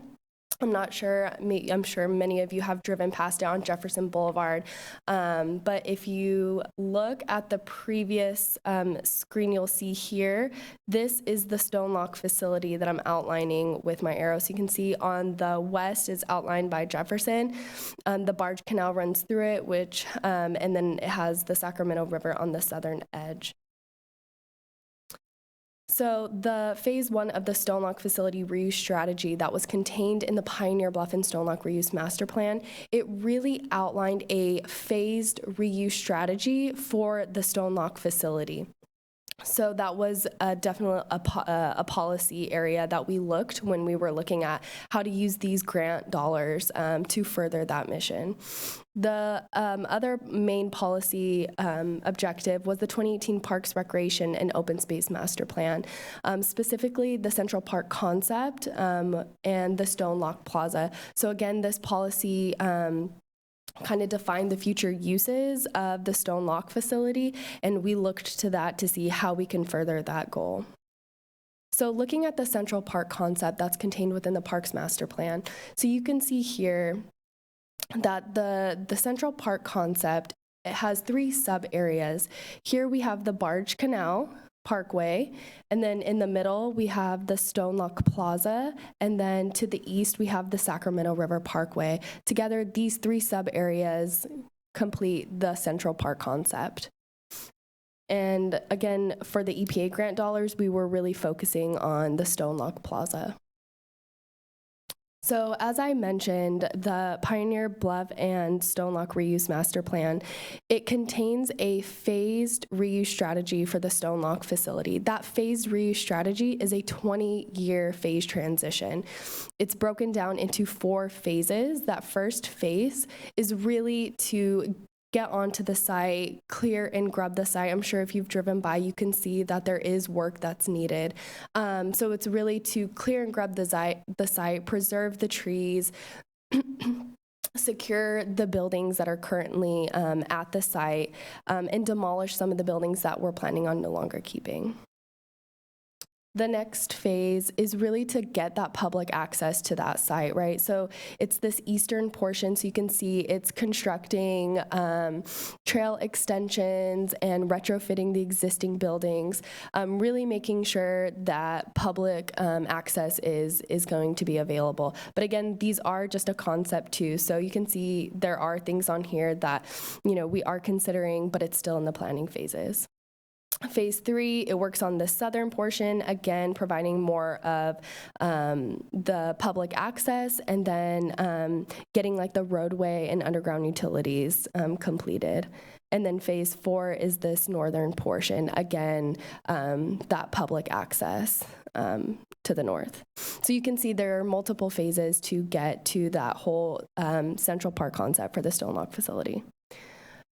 Speaker 16: I'm not sure, I'm sure many of you have driven past it on Jefferson Boulevard, but if you look at the previous screen, you'll see here, this is the Stonelock facility that I'm outlining with my arrow. So you can see on the west is outlined by Jefferson. The barge canal runs through it, which, and then it has the Sacramento River on the southern edge. So the phase 1 of the Stonelock facility reuse strategy that was contained in the Pioneer Bluff and Stonelock reuse master plan, it really outlined a phased reuse strategy for the Stonelock facility. So that was definitely a policy area that we looked when we were looking at how to use these grant dollars to further that mission. The other main policy objective was the 2018 Parks, Recreation, and Open Space Master Plan, specifically the Central Park concept and the Stone Lock Plaza. So again, this policy kind of defined the future uses of the Stone Lock facility, and we looked to that to see how we can further that goal. So looking at the Central Park concept that's contained within the Parks Master Plan, so you can see here that the Central Park concept, it has 3 sub-areas. Here we have the Barge Canal Parkway, and then in the middle we have the Stone Lock Plaza, and then to the east we have the Sacramento River Parkway. Together, these 3 sub-areas complete the Central Park concept. And again, for the EPA grant dollars, we were really focusing on the Stone Lock Plaza. So as I mentioned, the Pioneer Bluff and Stone Lock Reuse Master Plan, it contains a phased reuse strategy for the Stone Lock facility. That phased reuse strategy is a 20-year phase transition. It's broken down into 4 phases. That first phase is really to get onto the site, clear and grub the site. I'm sure if you've driven by, you can see that there is work that's needed. So it's really to clear and grub the site, preserve the trees, secure the buildings that are currently at the site, and demolish some of the buildings that we're planning on no longer keeping. The next phase is really to get that public access to that site, right? So it's this eastern portion, so you can see it's constructing trail extensions and retrofitting the existing buildings, really making sure that public access is going to be available. But again, these are just a concept too, so you can see there are things on here that, you know, we are considering, but it's still in the planning phases. Phase 3, it works on the southern portion, again, providing more of the public access, and then getting like the roadway and underground utilities completed. And then phase 4 is this northern portion, again, that public access to the north. So you can see there are multiple phases to get to that whole Central Park concept for the Stone Lock facility.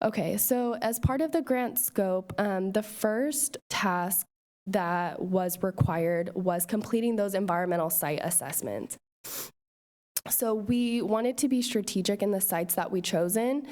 Speaker 16: Okay, so as part of the grant scope, the first task that was required was completing those environmental site assessments. So we wanted to be strategic in the sites that were chosen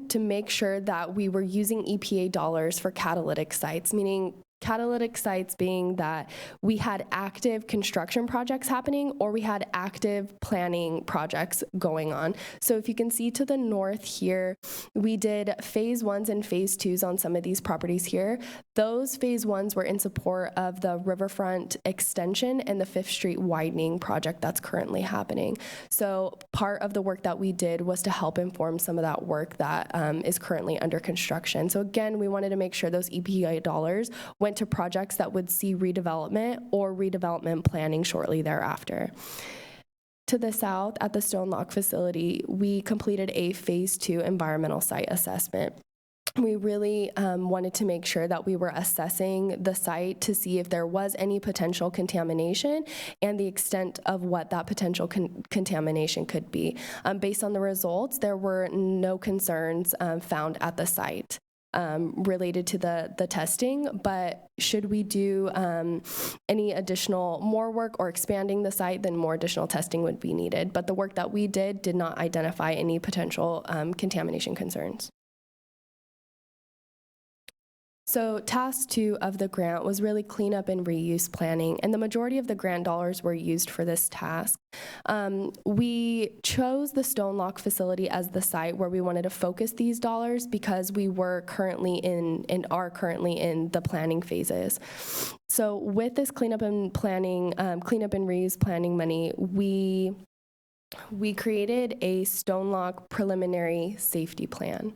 Speaker 16: to make sure that we were using EPA dollars for catalytic sites, meaning catalytic sites being that we had active construction projects happening or we had active planning projects going on. So if you can see to the north here, we did phase 1s and phase 2s on some of these properties here. Those phase 1s were in support of the riverfront extension and the 5th Street widening project that's currently happening. So part of the work that we did was to help inform some of that work that is currently under construction. So again, we wanted to make sure those EPA dollars went to projects that would see redevelopment or redevelopment planning shortly thereafter. To the south, at the Stone Lock facility, we completed a phase 2 environmental site assessment. We really wanted to make sure that we were assessing the site to see if there was any potential contamination and the extent of what that potential contamination could be. Based on the results, there were no concerns found at the site related to the testing, but should we do any additional more work or expanding the site, then more additional testing would be needed. But the work that we did not identify any potential contamination concerns. So task 2 of the grant was really cleanup and reuse planning, and the majority of the grant dollars were used for this task. We chose the Stone Lock facility as the site where we wanted to focus these dollars because we were currently in and are currently in the planning phases. So with this cleanup and reuse planning money, we created a Stone Lock preliminary safety plan.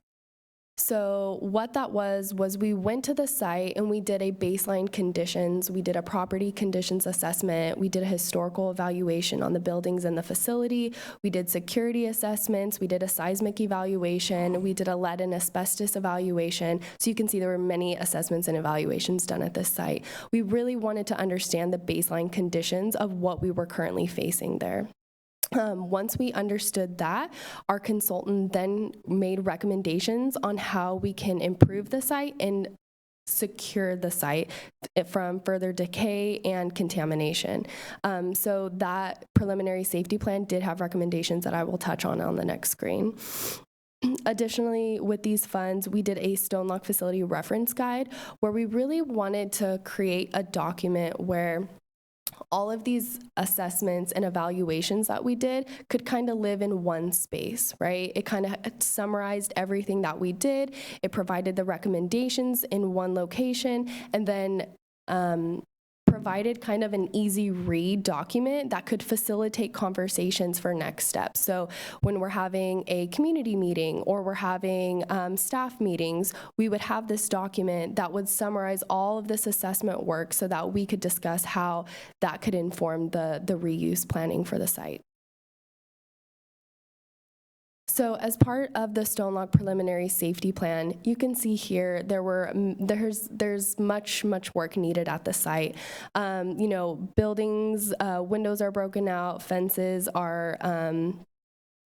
Speaker 16: So what that was we went to the site and we did a baseline conditions. We did a property conditions assessment. We did a historical evaluation on the buildings and the facility. We did security assessments. We did a seismic evaluation. We did a lead and asbestos evaluation. So you can see there were many assessments and evaluations done at this site. We really wanted to understand the baseline conditions of what we were currently facing there. Once we understood that, our consultant then made recommendations on how we can improve the site and secure the site from further decay and contamination. So that preliminary safety plan did have recommendations that I will touch on the next screen. Additionally, with these funds, we did a Stonelock facility reference guide where we really wanted to create a document where all of these assessments and evaluations that we did could kind of live in one space, right? It kind of summarized everything that we did. It provided the recommendations in one location, and then provided kind of an easy read document that could facilitate conversations for next steps. So when we're having a community meeting or we're having staff meetings, we would have this document that would summarize all of this assessment work so that we could discuss how that could inform the reuse planning for the site. So as part of the Stonelock preliminary safety plan, you can see here there's much work needed at the site. Buildings, windows are broken out, fences are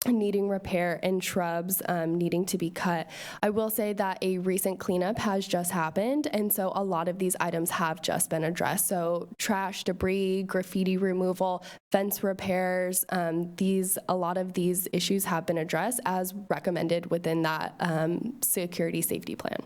Speaker 16: needing repair, and shrubs needing to be cut. I will say that a recent cleanup has just happened, and so a lot of these items have just been addressed. So trash, debris, graffiti removal, fence repairs, a lot of these issues have been addressed as recommended within that security safety plan.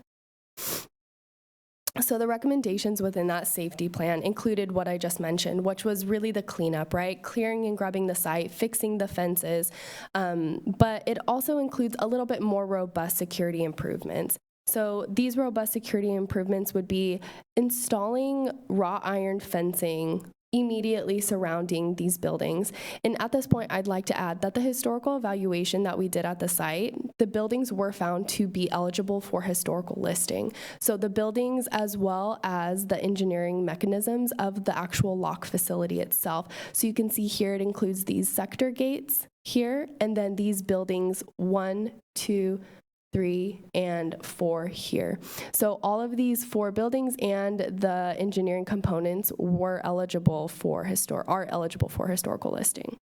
Speaker 16: So the recommendations within that safety plan included what I just mentioned, which was really the cleanup, right? Clearing and grubbing the site, fixing the fences, but it also includes a little bit more robust security improvements. So these robust security improvements would be installing wrought iron fencing immediately surrounding these buildings. And at this point, I'd like to add that the historical evaluation that we did at the site, the buildings were found to be eligible for historical listing. So the buildings as well as the engineering mechanisms of the actual lock facility itself. So you can see here it includes these sector gates here, and then these buildings 1, 2, 3, and 4 here. So all of these 4 buildings and the engineering components are eligible for historical listing.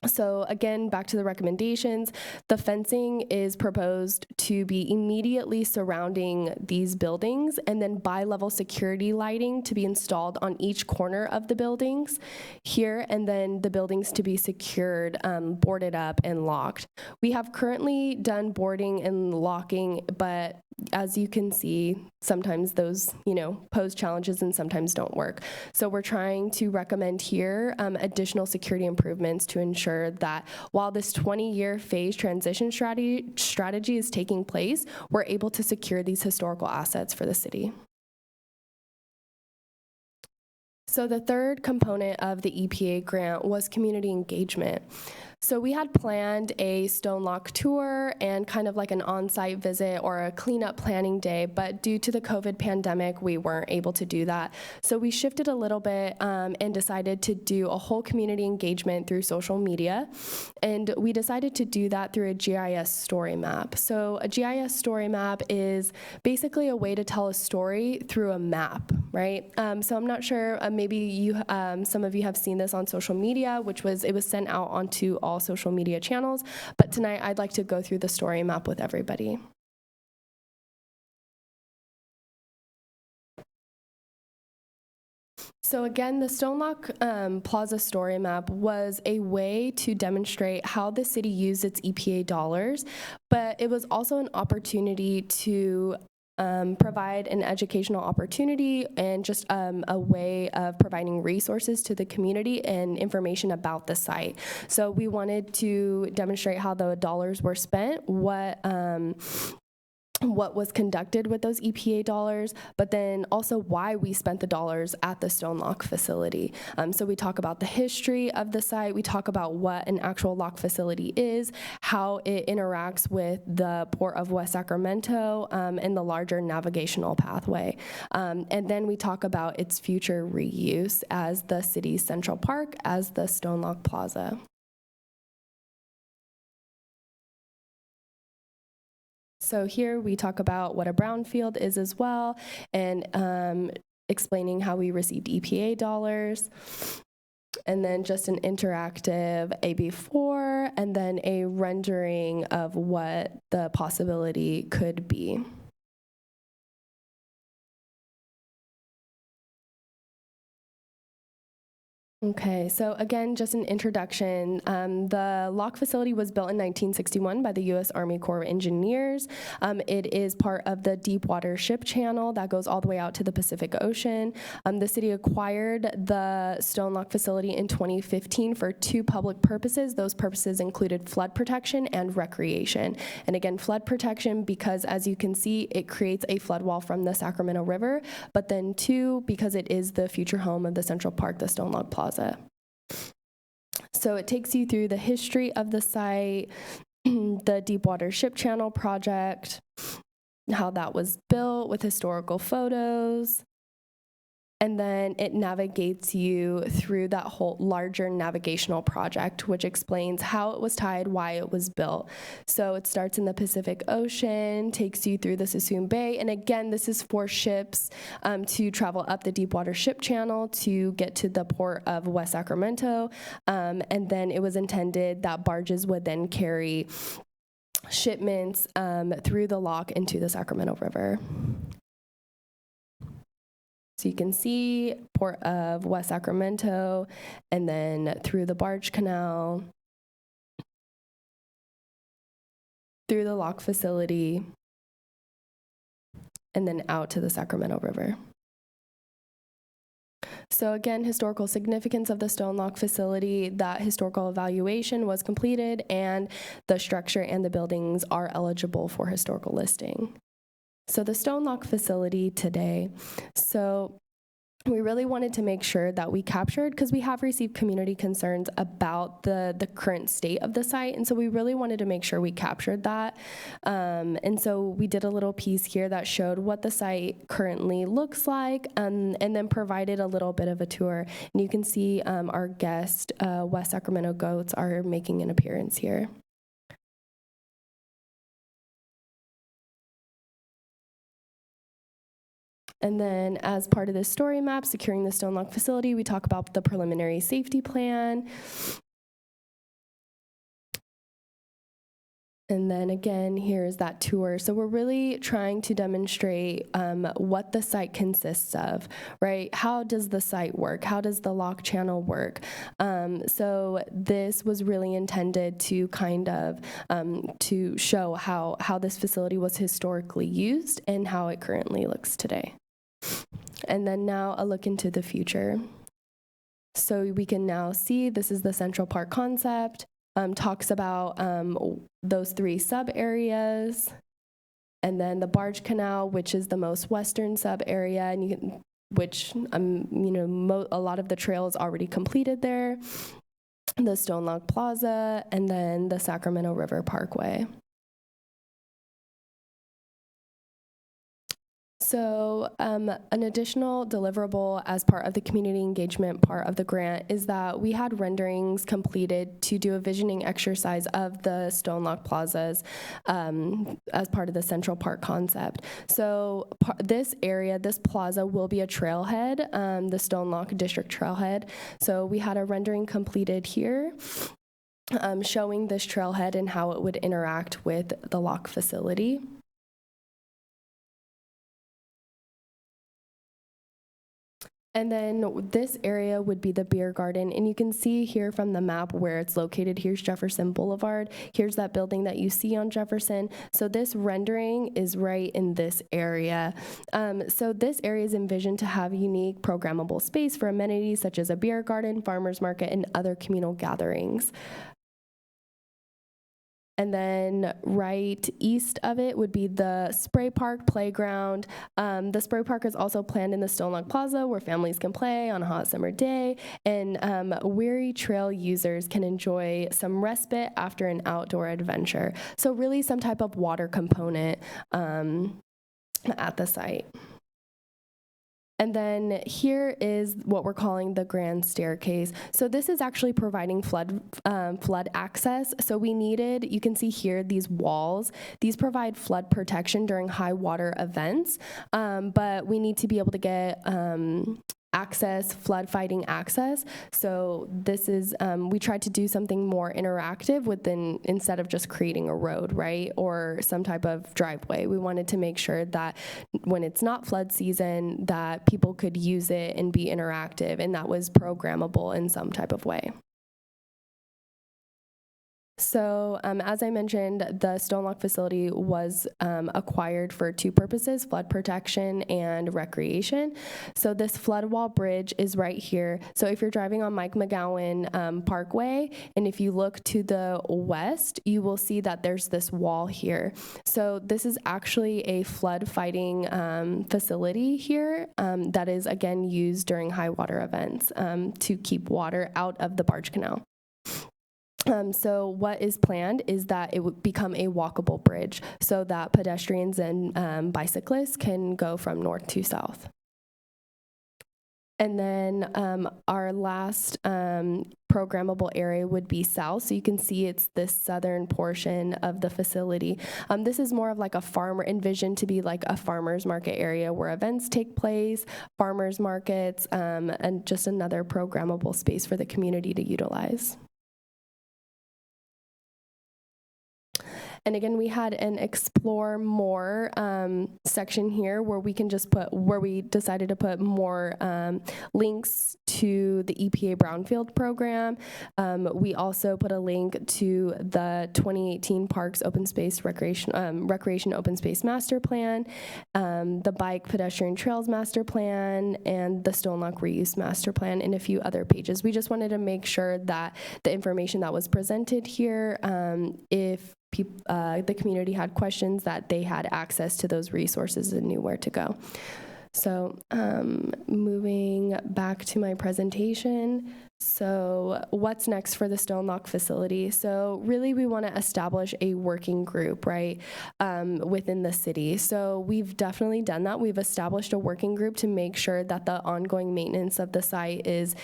Speaker 16: So again, back to the recommendations, the fencing is proposed to be immediately surrounding these buildings, and then bi-level security lighting to be installed on each corner of the buildings here, and then the buildings to be secured, boarded up, and locked. We have currently done boarding and locking, but as you can see, sometimes those, pose challenges and sometimes don't work. So we're trying to recommend here additional security improvements to ensure that while this 20-year phase transition strategy is taking place, we're able to secure these historical assets for the city. So the third component of the EPA grant was community engagement. So we had planned a Stonelock tour and kind of like an on-site visit or a cleanup planning day, but due to the COVID pandemic, we weren't able to do that. So we shifted a little bit and decided to do a whole community engagement through social media. And we decided to do that through a GIS story map. So a GIS story map is basically a way to tell a story through a map, right? So I'm not sure, maybe some of you have seen this on social media, it was sent out onto all social media channels, but tonight I'd like to go through the story map with everybody. So again, the Stonelock Plaza story map was a way to demonstrate how the city used its EPA dollars, but it was also an opportunity to provide an educational opportunity and just a way of providing resources to the community and information about the site. So we wanted to demonstrate how the dollars were spent, what what was conducted with those EPA dollars, but then also why we spent the dollars at the Stone Lock facility. So we talk about the history of the site, we talk about what an actual lock facility is, how it interacts with the Port of West Sacramento and the larger navigational pathway. And then we talk about its future reuse as the city's central park, as the Stone Lock Plaza. So here we talk about what a brownfield is as well, and explaining how we received EPA dollars, and then just an interactive AB4, and then a rendering of what the possibility could be. Okay, so again, just an introduction. The lock facility was built in 1961 by the U.S. Army Corps of Engineers. It is part of the Deepwater Ship Channel that goes all the way out to the Pacific Ocean. The city acquired the Stone Lock facility in 2015 for 2 public purposes. Those purposes included flood protection and recreation. And again, flood protection because, as you can see, it creates a flood wall from the Sacramento River, but then 2, because it is the future home of the Central Park, the Stone Lock Plaza. So it takes you through the history of the site, the Deepwater Ship Channel project, how that was built with historical photos, and then it navigates you through that whole larger navigational project, which explains how it was tied, why it was built. So it starts in the Pacific Ocean, takes you through the Suisun Bay, and again, this is for ships to travel up the Deepwater Ship Channel to get to the port of West Sacramento, and then it was intended that barges would then carry shipments through the lock into the Sacramento River. So you can see Port of West Sacramento, and then through the barge canal, through the lock facility, and then out to the Sacramento River. So again, historical significance of the Stone Lock facility, that historical evaluation was completed, and the structure and the buildings are eligible for historical listing. So the Stone Lock facility today, so we really wanted to make sure that we captured, because we have received community concerns about the current state of the site, and so we really wanted to make sure we captured that. And so we did a little piece here that showed what the site currently looks like, and then provided a little bit of a tour. And you can see our guest, West Sacramento Goats, are making an appearance here. And then as part of this story map, securing the Stone Lock facility, we talk about the preliminary safety plan. And then again, here's that tour. So we're really trying to demonstrate what the site consists of, right? How does the site work? How does the lock channel work? So this was really intended to kind of to show how this facility was historically used and how it currently looks today. And then now a look into the future. So we can now see this is the Central Park concept. Talks about those 3 sub areas, and then the barge canal, which is the most western sub area, and you can, which a lot of the trail is already completed there. The Stone Lock Plaza, and then the Sacramento River Parkway. So an additional deliverable as part of the community engagement part of the grant is that we had renderings completed to do a visioning exercise of the Stone Lock Plazas as part of the Central Park concept. So this area, this plaza will be a trailhead, the Stone Lock District trailhead. So we had a rendering completed here showing this trailhead and how it would interact with the lock facility. And then this area would be the beer garden. And you can see here from the map where it's located. Here's Jefferson Boulevard. Here's that building that you see on Jefferson. So this rendering is right in this area. So this area is envisioned to have unique programmable space for amenities such as a beer garden, farmers market, and other communal gatherings. And then right east of it would be the Spray Park playground. The Spray Park is also planned in the Stone Log Plaza where families can play on a hot summer day, and weary trail users can enjoy some respite after an outdoor adventure. So really some type of water component at the site. And then here is what we're calling the grand staircase. So this is actually providing flood access. So we needed, you can see here, these walls. These provide flood protection during high water events, but we need to be able to get access, flood fighting access. So this is, we tried to do something more interactive instead of just creating a road, right? Or some type of driveway. We wanted to make sure that when it's not flood season, that people could use it and be interactive, and that was programmable in some type of way. So as I mentioned, the Stonelog facility was acquired for two purposes: flood protection and recreation. So this flood wall bridge is right here. So if you're driving on Mike McGowan Parkway, and if you look to the west, you will see that there's this wall here. So this is actually a flood fighting facility here that is again used during high water events to keep water out of the barge canal. So what is planned is that it would become a walkable bridge so that pedestrians and bicyclists can go from north to south. And then our last programmable area would be south. So you can see it's this southern portion of the facility. This is more of like a envisioned to be like a farmer's market area where events take place, farmers markets, and just another programmable space for the community to utilize. And again, we had an explore more section here where we can just where we decided to put more links to the EPA Brownfield program. We also put a link to the 2018 Parks Open Space Recreation Open Space Master Plan, the Bike Pedestrian Trails Master Plan, and the Stone Lock Reuse Master Plan, and a few other pages. We just wanted to make sure that the information that was presented here, if the community had questions, that they had access to those resources and knew where to go. So moving back to my presentation. So what's next for the Stone Lock facility? So really we want to establish a working group, right, within the city. So we've definitely done that. We've established a working group to make sure that the ongoing maintenance of the site is,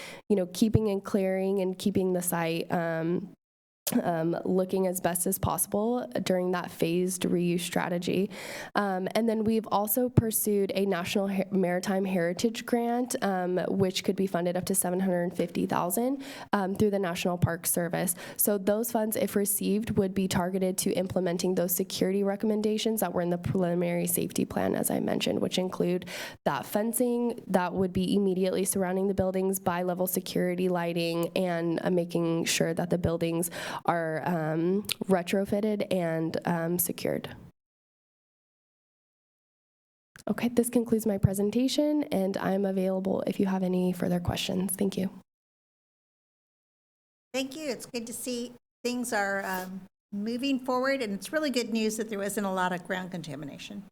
Speaker 16: keeping and clearing and keeping the site looking as best as possible during that phased reuse strategy. And then we've also pursued a National Maritime Heritage Grant, which could be funded up to $750,000 through the National Park Service. So those funds, if received, would be targeted to implementing those security recommendations that were in the preliminary safety plan, as I mentioned, which include that fencing that would be immediately surrounding the buildings, bi-level security lighting, and making sure that the buildings are retrofitted and secured. Okay, this concludes my presentation, and I'm available if you have any further questions. Thank you.
Speaker 1: Thank you. It's good to see things are moving forward, and it's really good news that there wasn't a lot of ground contamination.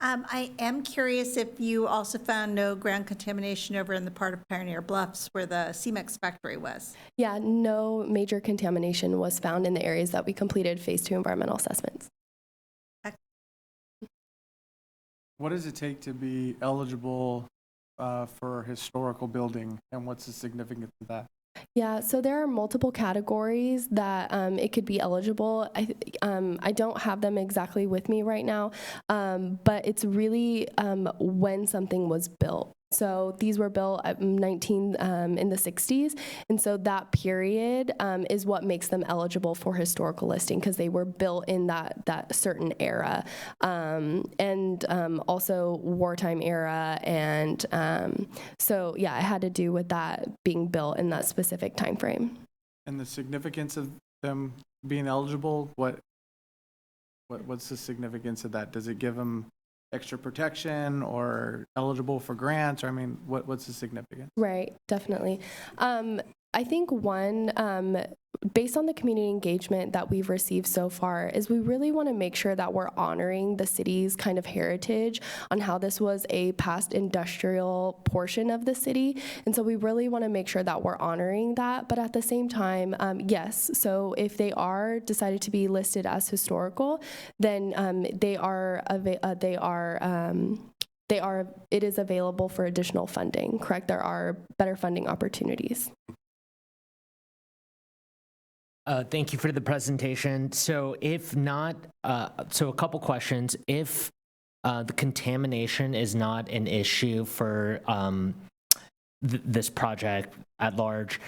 Speaker 1: I am curious if you also found no ground contamination over in the part of Pioneer Bluffs where the CEMEX factory was.
Speaker 16: Yeah, no major contamination was found in the areas that we completed phase 2 environmental assessments.
Speaker 12: What does it take to be eligible for a historical building, and what's the significance of that?
Speaker 16: Yeah, so there are multiple categories that it could be eligible. I don't have them exactly with me right now, but it's really when something was built. So these were built in the 60s, and so that period is what makes them eligible for historical listing, because they were built in that certain era, and also wartime era, and so yeah, it had to do with that being built in that specific time frame.
Speaker 12: And the significance of them being eligible, what's the significance of that? Does it give them extra protection or eligible for grants? Or, I mean, what's the significance?
Speaker 16: Right, definitely. I think one, based on the community engagement that we've received so far, is we really want to make sure that we're honoring the city's kind of heritage on how this was a past industrial portion of the city. And so we really want to make sure that we're honoring that. But at the same time, yes, so if they are decided to be listed as historical, then it is available for additional funding, correct? There are better funding opportunities.
Speaker 2: Thank you for the presentation. So if not, so a couple questions. If the contamination is not an issue for this project at large,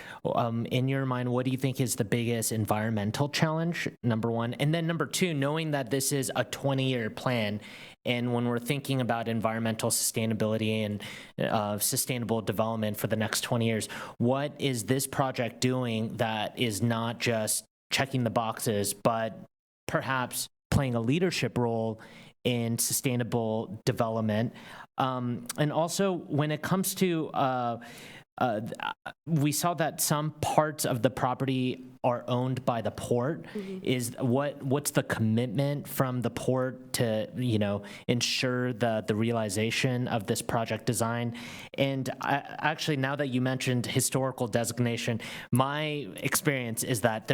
Speaker 2: in your mind, what do you think is the biggest environmental challenge, number one? And then number two, knowing that this is a 20-year plan, and when we're thinking about environmental sustainability and sustainable development for the next 20 years, what is this project doing that is not just checking the boxes, but perhaps playing a leadership role in sustainable development? And also, when it comes to, we saw that some parts of the property are owned by the port. Is what's the commitment from the port to ensure the realization of this project design? And actually, now that you mentioned historical designation, my experience is that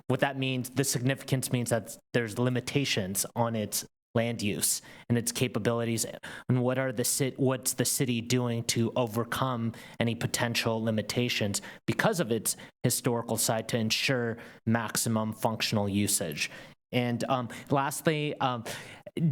Speaker 2: what that means, the significance means that there's limitations on its land use and its capabilities, and what's the city doing to overcome any potential limitations because of its historical side to ensure maximum functional usage? And lastly,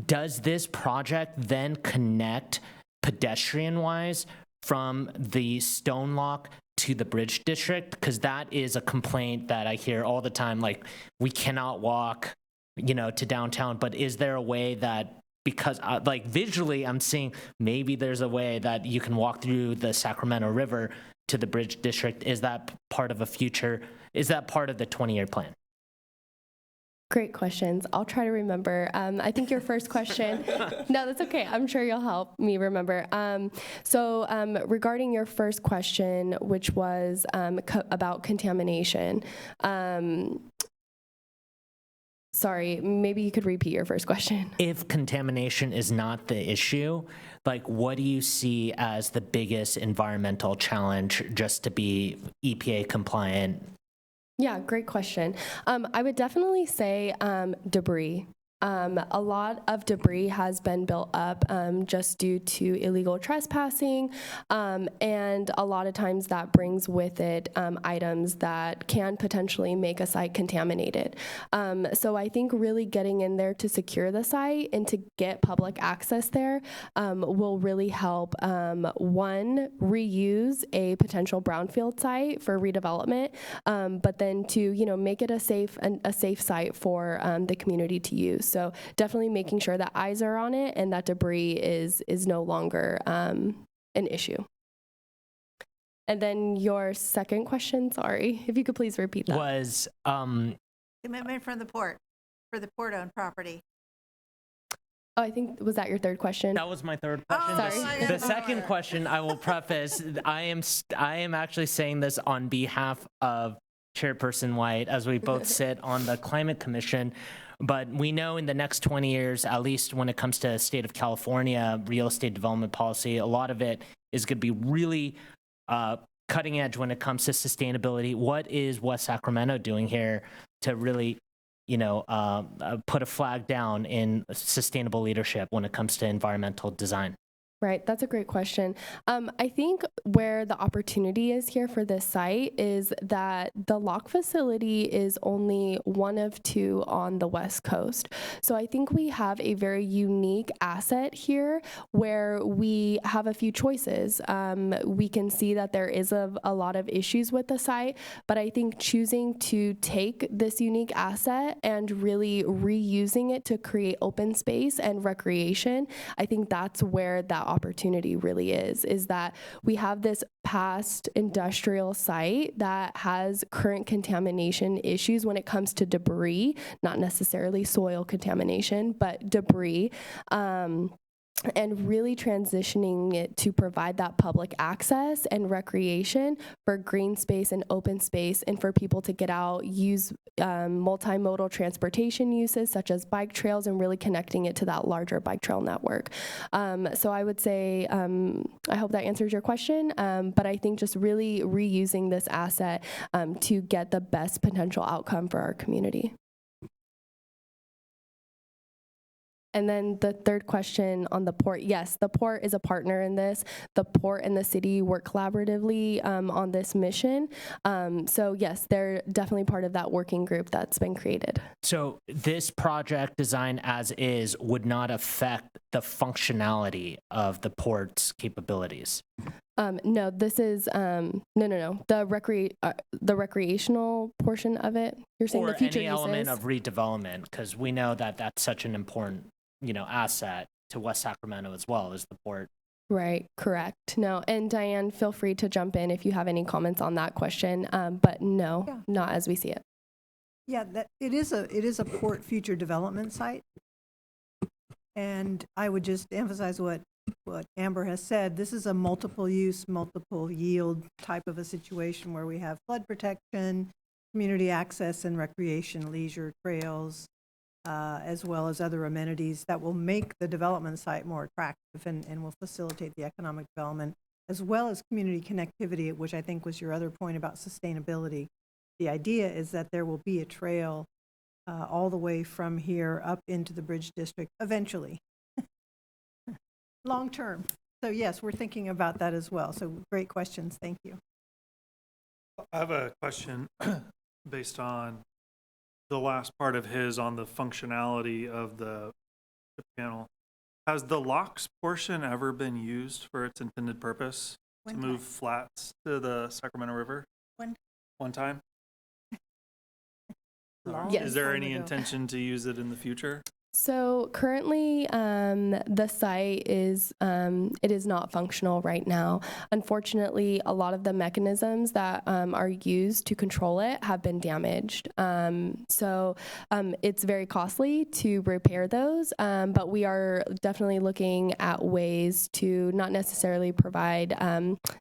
Speaker 2: does this project then connect pedestrian-wise from the Stone Lock to the Bridge District? Because that is a complaint that I hear all the time, like, we cannot walk to downtown. But is there a way that, because visually I'm seeing maybe there's a way that you can walk through the Sacramento River to the Bridge District? Is that part of is that part of the 20-year plan?
Speaker 16: Great questions. I'll try to remember. I think your first question, no, that's okay. I'm sure you'll help me remember. So regarding your first question, which was about contamination, sorry, maybe you could repeat your first question.
Speaker 2: If contamination is not the issue, what do you see as the biggest environmental challenge just to be EPA compliant?
Speaker 16: Yeah, great question. I would definitely say debris. A lot of debris has been built up just due to illegal trespassing, and a lot of times that brings with it items that can potentially make a site contaminated. So I think really getting in there to secure the site and to get public access there will really help, one, reuse a potential brownfield site for redevelopment, but then to make it a safe site for the community to use. So definitely making sure that eyes are on it and that debris is no longer an issue. And then your second question, sorry, if you could please repeat that.
Speaker 2: Was
Speaker 1: commitment from the port for the port-owned property.
Speaker 16: Oh, I think, was that your third question?
Speaker 2: That was my third question.
Speaker 16: Sorry.
Speaker 2: The second question, I will preface, I am actually saying this on behalf of Chairperson White, as we both sit on the Climate Commission. But we know in the next 20 years, at least when it comes to state of California real estate development policy, a lot of it is going to be really cutting edge when it comes to sustainability. What is West Sacramento doing here to really, put a flag down in sustainable leadership when it comes to environmental design?
Speaker 16: Right, that's a great question. I think where the opportunity is here for this site is that the lock facility is only one of two on the West Coast. So I think we have a very unique asset here where we have a few choices. We can see that there is a lot of issues with the site, but I think choosing to take this unique asset and really reusing it to create open space and recreation, I think that's where that opportunity really is that we have this past industrial site that has current contamination issues when it comes to debris, not necessarily soil contamination, but debris. and really transitioning it to provide that public access and recreation for green space and open space, and for people to get out, use multimodal transportation uses such as bike trails, and really connecting it to that larger bike trail network. So I would say, I hope that answers your question, but I think just really reusing this asset to get the best potential outcome for our community. And then the third question on the port, yes, the port is a partner in this. The port and the city work collaboratively on this mission. So yes, they're definitely part of that working group that's been created.
Speaker 2: So this project design as is would not affect the functionality of the port's capabilities.
Speaker 16: No, this is no. The recreational portion of it. You're saying
Speaker 2: Or
Speaker 16: the future
Speaker 2: any element
Speaker 16: uses?
Speaker 2: of redevelopment, because we know that that's such an important, asset to West Sacramento as well as the port.
Speaker 16: Right, correct. No, and Diane, feel free to jump in if you have any comments on that question. But no, not as we see it.
Speaker 3: Yeah, that it is a port future development site. And I would just emphasize what Amber has said. This is a multiple use, multiple yield type of a situation where we have flood protection, community access and recreation, leisure trails, as well as other amenities that will make the development site more attractive and will facilitate the economic development, as well as community connectivity, which I think was your other point about sustainability. The idea is that there will be a trail all the way from here up into the Bridge District eventually, long term. So yes, we're thinking about that as well. So great questions. Thank you.
Speaker 17: I have a question based on the last part of his on the functionality of the panel. Has the locks portion ever been used for its intended purpose to move flats to the Sacramento River? One time?
Speaker 16: Yes.
Speaker 17: Is there any intention to use it in the future?
Speaker 16: So currently, the site is it is not functional right now. Unfortunately, a lot of the mechanisms that are used to control it have been damaged. So it's very costly to repair those, but we are definitely looking at ways to not necessarily provide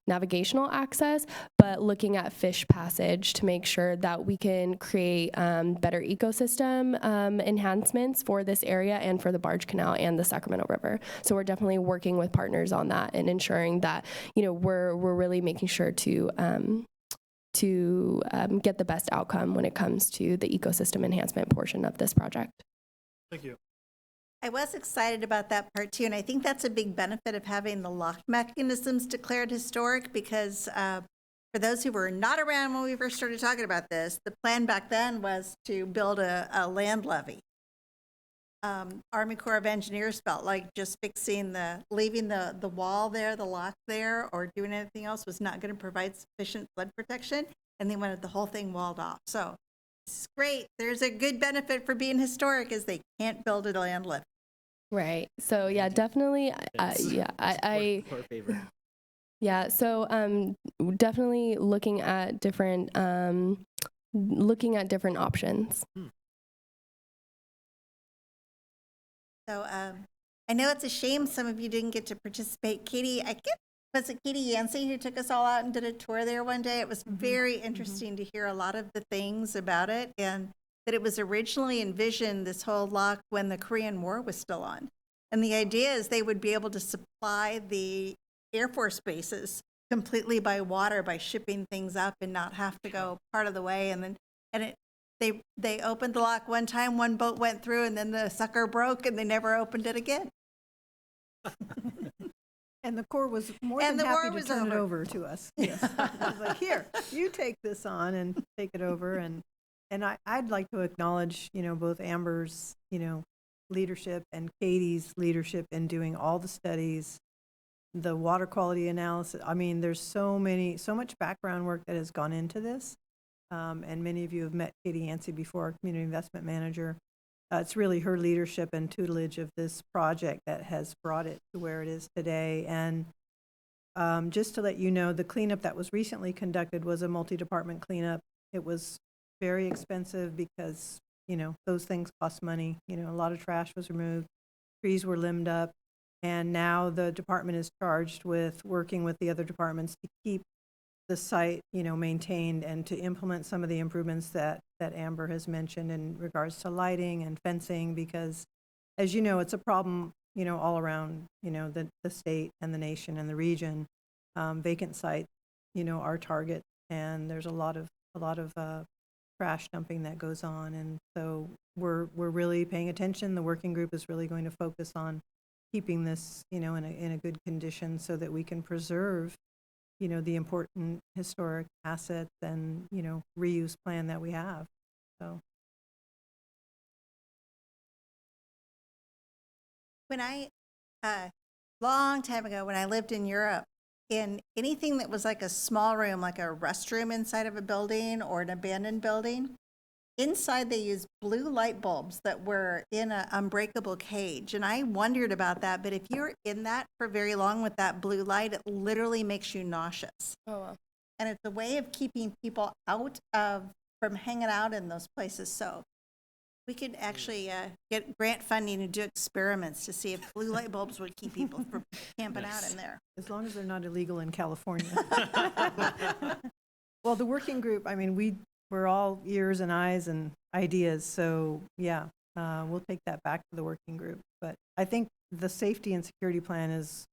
Speaker 16: navigational access, but looking at fish passage to make sure that we can create better ecosystem enhancements for this area and for the Barge Canal and the Sacramento River. So we're definitely working with partners on that and ensuring that, we're really making sure to get the best outcome when it comes to the ecosystem enhancement portion of this project.
Speaker 17: Thank you.
Speaker 1: I was excited about that part too, and I think that's a big benefit of having the lock mechanisms declared historic, because for those who were not around when we first started talking about this, the plan back then was to build a land levee. Army Corps of Engineers felt like just leaving the wall there, the lock there, or doing anything else was not going to provide sufficient flood protection, and they wanted the whole thing walled off. So it's great. There's a good benefit for being historic, is they can't build a land levee.
Speaker 16: Right. So yeah, definitely. Yeah. So definitely looking at different options.
Speaker 1: So I know it's a shame some of you didn't get to participate. Katie, was it Katie Yancey who took us all out and did a tour there one day? It was very interesting to hear a lot of the things about it, and that it was originally envisioned, this whole lock, when the Korean War was still on. And the idea is they would be able to supply the Air Force bases completely by water, by shipping things up and not have to go part of the way. They opened the lock one time, one boat went through, and then the sucker broke, and they never opened it again.
Speaker 3: And the Corps was more than happy to turn it over to us. Yes, it was like, here, you take this on and take it over. And I'd like to acknowledge, both Amber's, leadership and Katie's leadership in doing all the studies, the water quality analysis. I mean, there's so much background work that has gone into this. And many of you have met Katie Yancey before, our community investment manager. It's really her leadership and tutelage of this project that has brought it to where it is today. And just to let you know, the cleanup that was recently conducted was a multi-department cleanup. It was very expensive because, those things cost money. A lot of trash was removed, trees were limbed up, And now the department is charged with working with the other departments to keep the site, maintained and to implement some of the improvements that Amber has mentioned in regards to lighting and fencing, because as you know, it's a problem, all around, the state and the nation and the region. Vacant sites, are target, and there's a lot of trash dumping that goes on. And so we're really paying attention. The working group is really going to focus on keeping this, in a good condition so that we can preserve, the important historic assets and, reuse plan that we have. So.
Speaker 1: When long time ago, when I lived in Europe, in anything that was like a small room, like a restroom inside of a building or an abandoned building, inside they used blue light bulbs that were in an unbreakable cage. And I wondered about that, but if you're in that for very long with that blue light, it literally makes you nauseous.
Speaker 16: Oh, wow.
Speaker 1: And it's a way of keeping people from hanging out in those places. So we could actually get grant funding and do experiments to see if blue light bulbs would keep people from camping out in there.
Speaker 3: As long as they're not illegal in California. Well, the working group, we're all ears and eyes and ideas. So yeah, we'll take that back to the working group. But I think the safety and security plan is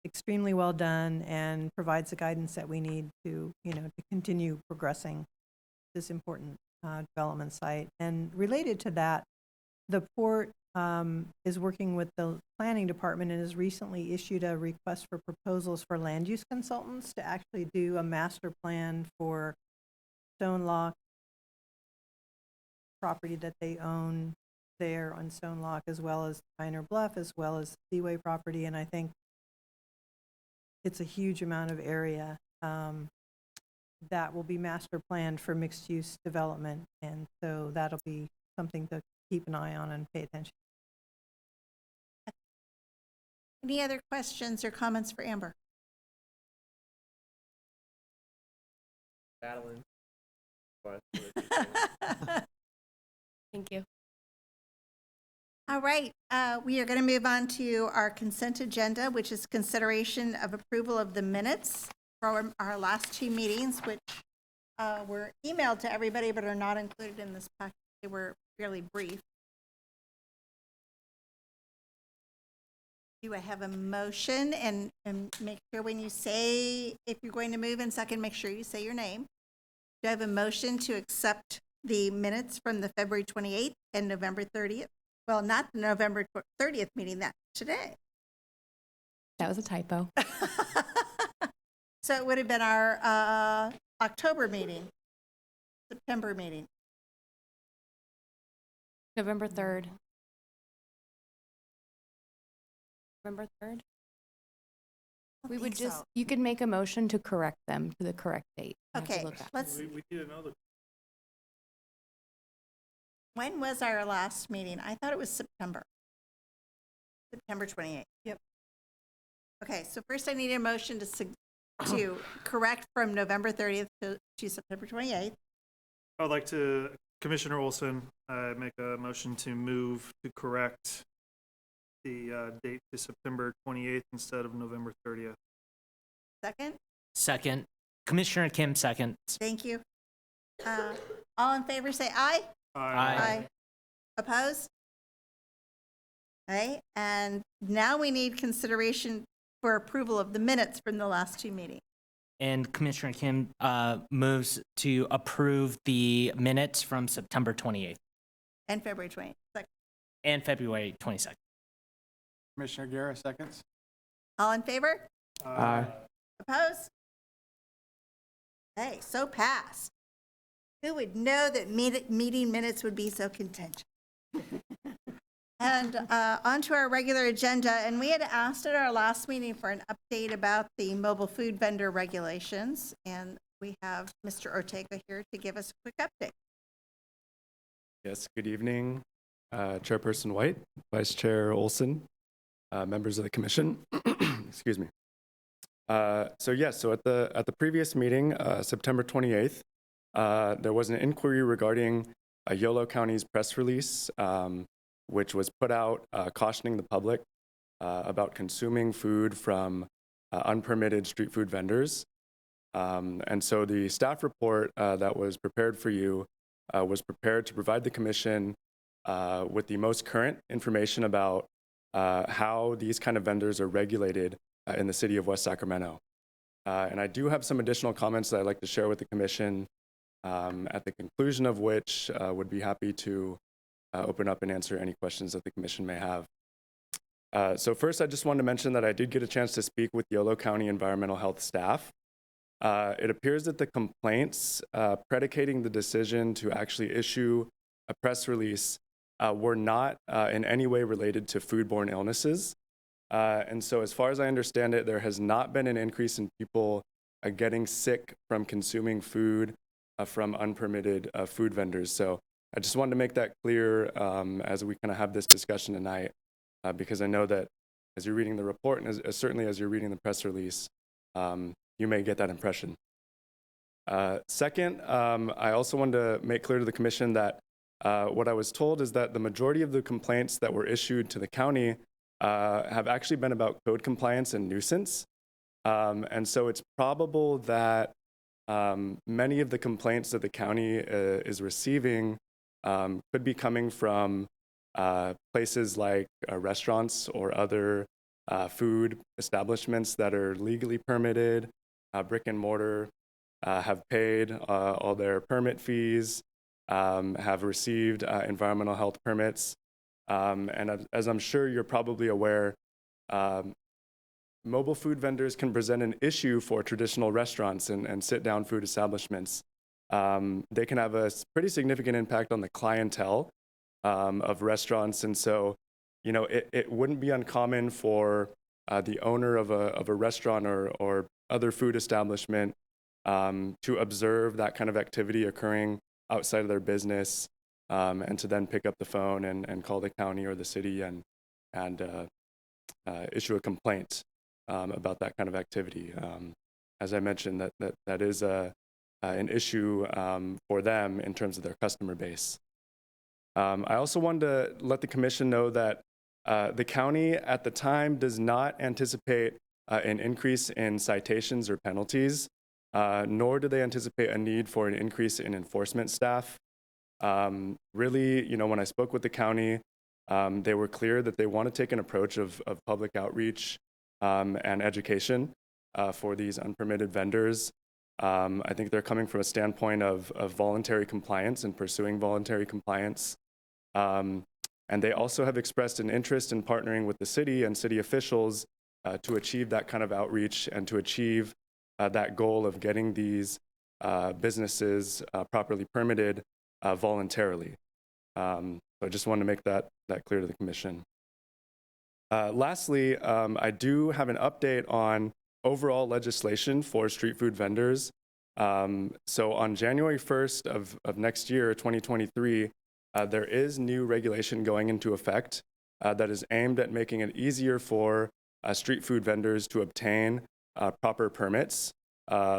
Speaker 3: extremely well done and provides the guidance that we need to, to continue progressing this important development site. And related to that, the port is working with the planning department and has recently issued a request for proposals for land use consultants to actually do a master plan for Stone Lock property that they own there on Stone Lock, as well as Pioneer Bluff, as well as Seaway property. And I think it's a huge amount of area that will be master planned for mixed use development. And so that'll be something to keep an eye on and pay attention.
Speaker 1: Any other questions or comments for Amber?
Speaker 15: Battling.
Speaker 16: Thank you.
Speaker 1: All right, we are going to move on to our consent agenda, which is consideration of approval of the minutes from our last two meetings, which were emailed to everybody but are not included in this packet. They were fairly brief. Do I have a motion? And make sure when you say, if you're going to move in second, make sure you say your name. Do I have a motion to accept the minutes from the February 28th and November 30th? Well, not the November 30th meeting, that's today.
Speaker 4: That was a typo.
Speaker 1: So it would have been our October meeting, September meeting.
Speaker 4: November 3rd. November 3rd? We would just, you could make a motion to correct them to the correct date.
Speaker 1: Okay, let's.
Speaker 17: We need to know the.
Speaker 1: When was our last meeting? I thought it was September. September 28th.
Speaker 3: Yep.
Speaker 1: Okay, so first I need a motion to correct from November 30th to September 28th.
Speaker 17: I'd like to, Commissioner Olson, make a motion to move to correct the date to September 28th instead of November 30th.
Speaker 1: Second?
Speaker 2: Second. Commissioner Kim, second.
Speaker 1: Thank you. All in favor say aye.
Speaker 2: Aye.
Speaker 1: Opposed? Okay, and now we need consideration for approval of the minutes from the last two meetings.
Speaker 2: And Commissioner Kim moves to approve the minutes from September 28th
Speaker 1: And February 22nd.
Speaker 2: and February 22nd.
Speaker 12: Commissioner Guerra, seconds.
Speaker 1: All in favor?
Speaker 15: Aye.
Speaker 1: Opposed? Hey, so passed. Who would know that meeting minutes would be so contentious? And on to our regular agenda, and we had asked at our last meeting for an update about the mobile food vendor regulations, and we have Mr. Ortega here to give us a quick update.
Speaker 18: Yes, good evening, Chairperson White, Vice Chair Olson, members of the commission. Excuse me. So at the previous meeting, September 28th, there was an inquiry regarding Yolo County's press release, which was put out cautioning the public about consuming food from unpermitted street food vendors. And so the staff report that was prepared for you was prepared to provide the commission with the most current information about how these kind of vendors are regulated in the city of West Sacramento. And I do have some additional comments that I'd like to share with the commission, at the conclusion of which would be happy to open up and answer any questions that the commission may have. So first, I just wanted to mention that I did get a chance to speak with Yolo County Environmental Health staff. It appears that the complaints predicating the decision to actually issue a press release were not in any way related to foodborne illnesses. And so as far as I understand it, there has not been an increase in people getting sick from consuming food from unpermitted food vendors. So I just wanted to make that clear as we kind of have this discussion tonight, because I know that as you're reading the report and certainly as you're reading the press release, you may get that impression. Second, I also wanted to make clear to the commission that what I was told is that the majority of the complaints that were issued to the county have actually been about code compliance and nuisance. And so it's probable that many of the complaints that the county is receiving could be coming from places like restaurants or other food establishments that are legally permitted, brick and mortar, have paid all their permit fees, have received environmental health permits. And as I'm sure you're probably aware, mobile food vendors can present an issue for traditional restaurants and sit-down food establishments. They can have a pretty significant impact on the clientele of restaurants. And so, you know, it wouldn't be uncommon for the owner of a restaurant or other food establishment to observe that kind of activity occurring outside of their business, and to then pick up the phone and call the county or the city and issue a complaint about that kind of activity. As I mentioned, that is an issue for them in terms of their customer base. I also wanted to let the commission know that the county at the time does not anticipate an increase in citations or penalties, nor do they anticipate a need for an increase in enforcement staff. Really, you know, when I spoke with the county, they were clear that they want to take an approach of public outreach and education for these unpermitted vendors. I think they're coming from a standpoint of voluntary compliance and pursuing voluntary compliance. And they also have expressed an interest in partnering with the city and city officials to achieve that kind of outreach and to achieve that goal of getting these businesses properly permitted voluntarily. So I just wanted to make that clear to the commission. Lastly, I do have an update on overall legislation for street food vendors. So on January 1st of next year, 2023, there is new regulation going into effect that is aimed at making it easier for street food vendors to obtain proper permits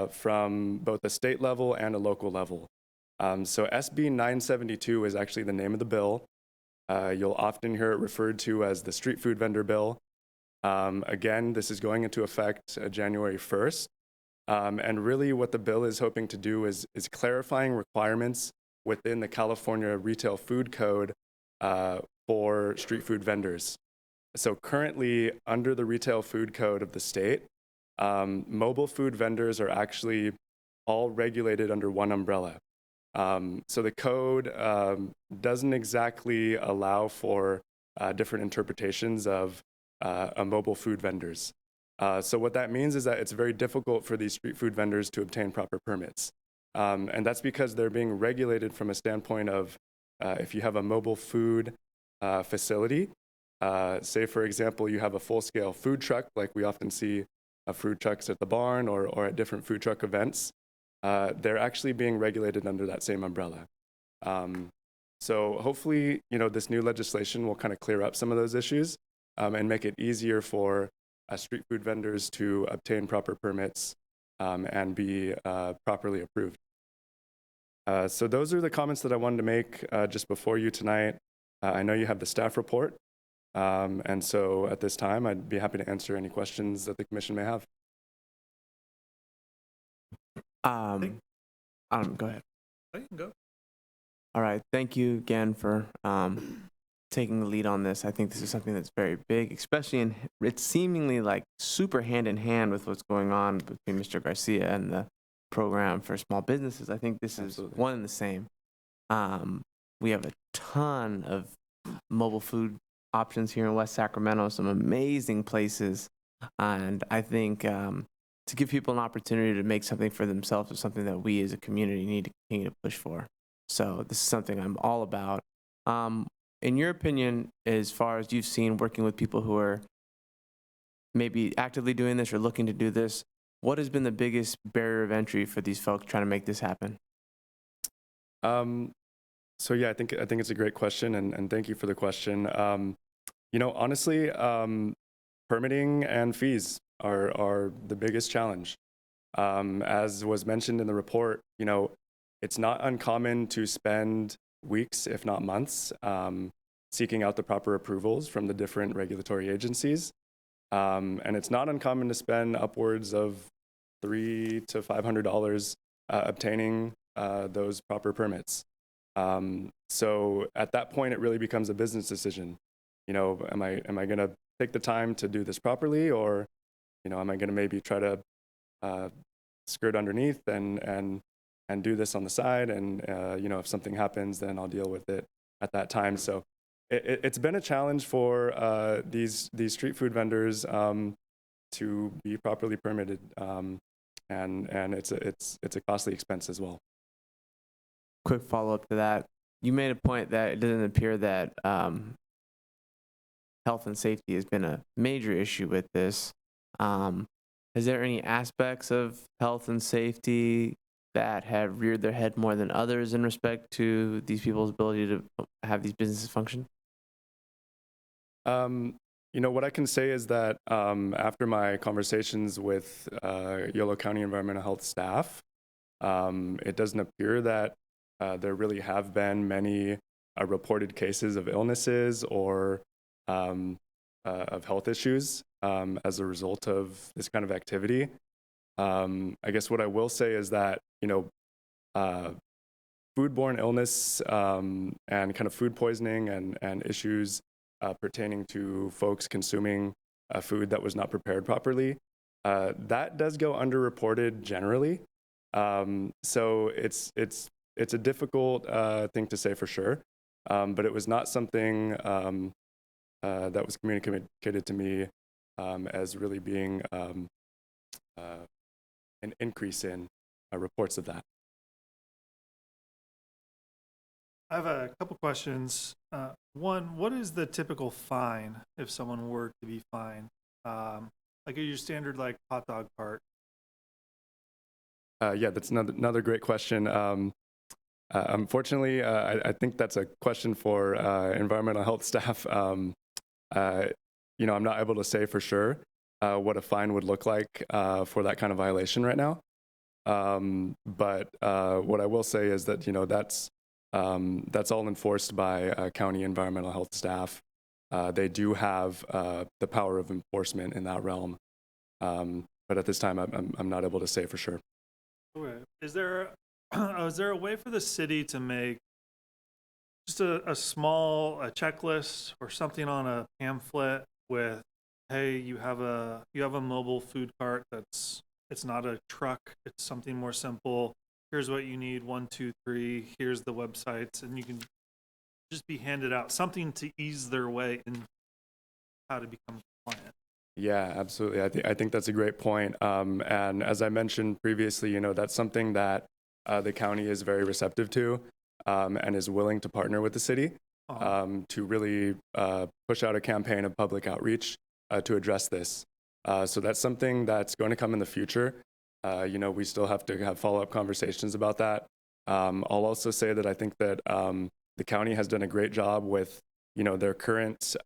Speaker 18: from both a state level and a local level. So SB 972 is actually the name of the bill. You'll often hear it referred to as the street food vendor bill. Again, this is going into effect January 1st. And really what the bill is hoping to do is clarifying requirements within the California Retail Food Code for street food vendors. So currently, under the Retail Food Code of the state, mobile food vendors are actually all regulated under one umbrella. So the code doesn't exactly allow for different interpretations of mobile food vendors. So what that means is that it's very difficult for these street food vendors to obtain proper permits. And that's because they're being regulated from a standpoint of if you have a mobile food facility, say for example, you have a full-scale food truck, like we often see food trucks at the barn or at different food truck events, they're actually being regulated under that same umbrella. So hopefully, you know, this new legislation will kind of clear up some of those issues and make it easier for street food vendors to obtain proper permits and be properly approved. So those are the comments that I wanted to make just before you tonight. I know you have the staff report. And so at this time, I'd be happy to answer any questions that the commission may have.
Speaker 15: Go ahead.
Speaker 17: I can go.
Speaker 15: All right. Thank you again for taking the lead on this. I think this is something that's very big, especially in it's seemingly like super hand in hand with what's going on between Mr. Garcia and the program for small businesses. I think this is one and the same. We have a ton of mobile food options here in West Sacramento, some amazing places. And I think to give people an opportunity to make something for themselves is something that we as a community need to continue to push for. So this is something I'm all about. In your opinion, as far as you've seen working with people who are maybe actively doing this or looking to do this, what has been the biggest barrier of entry for these folks trying to make this happen?
Speaker 18: So yeah, I think it's a great question, and thank you for the question. Honestly, permitting and fees are the biggest challenge. As was mentioned in the report, it's not uncommon to spend weeks, if not months, seeking out the proper approvals from the different regulatory agencies. And it's not uncommon to spend upwards of $300 to $500 obtaining those proper permits. So at that point, it really becomes a business decision. Am I going to take the time to do this properly, or am I going to maybe try to skirt underneath and do this on the side, and if something happens, then I'll deal with it at that time. So it's been a challenge for these street food vendors to be properly permitted, and it's a costly expense as well.
Speaker 15: Quick follow-up to that. You made a point that it doesn't appear that health and safety has been a major issue with this. Is there any aspects of health and safety that have reared their head more than others in respect to these people's ability to have these businesses function?
Speaker 18: What I can say is that after my conversations with Yolo County Environmental Health staff, it doesn't appear that there really have been many reported cases of illnesses or of health issues as a result of this kind of activity. I guess what I will say is that, foodborne illness and kind of food poisoning and issues pertaining to folks consuming food that was not prepared properly, that does go underreported generally. So it's a difficult thing to say for sure, but it was not something that was communicated to me as really being an increase in reports of that.
Speaker 17: I have a couple questions. One, what is the typical fine if someone were to be fined? Like your standard hot dog cart.
Speaker 18: Yeah, that's another great question. Unfortunately, I think that's a question for environmental health staff. I'm not able to say for sure what a fine would look like for that kind of violation right now. But what I will say is that that's all enforced by county environmental health staff. They do have the power of enforcement in that realm. But at this time, I'm not able to say for sure.
Speaker 17: Okay. Is there a way for the city to make just a small checklist or something on a pamphlet with, hey, you have a mobile food cart it's not a truck, it's something more simple. Here's what you need, 1, 2, 3. Here's the websites, and you can just be handed out something to ease their way in how to become compliant.
Speaker 18: Yeah, absolutely. I think that's a great point. And as I mentioned previously, that's something that the county is very receptive to and is willing to partner with the city to really push out a campaign of public outreach to address this. So that's something that's going to come in the future. We still have to have follow-up conversations about that. I'll also say that I think that the county has done a great job with, their current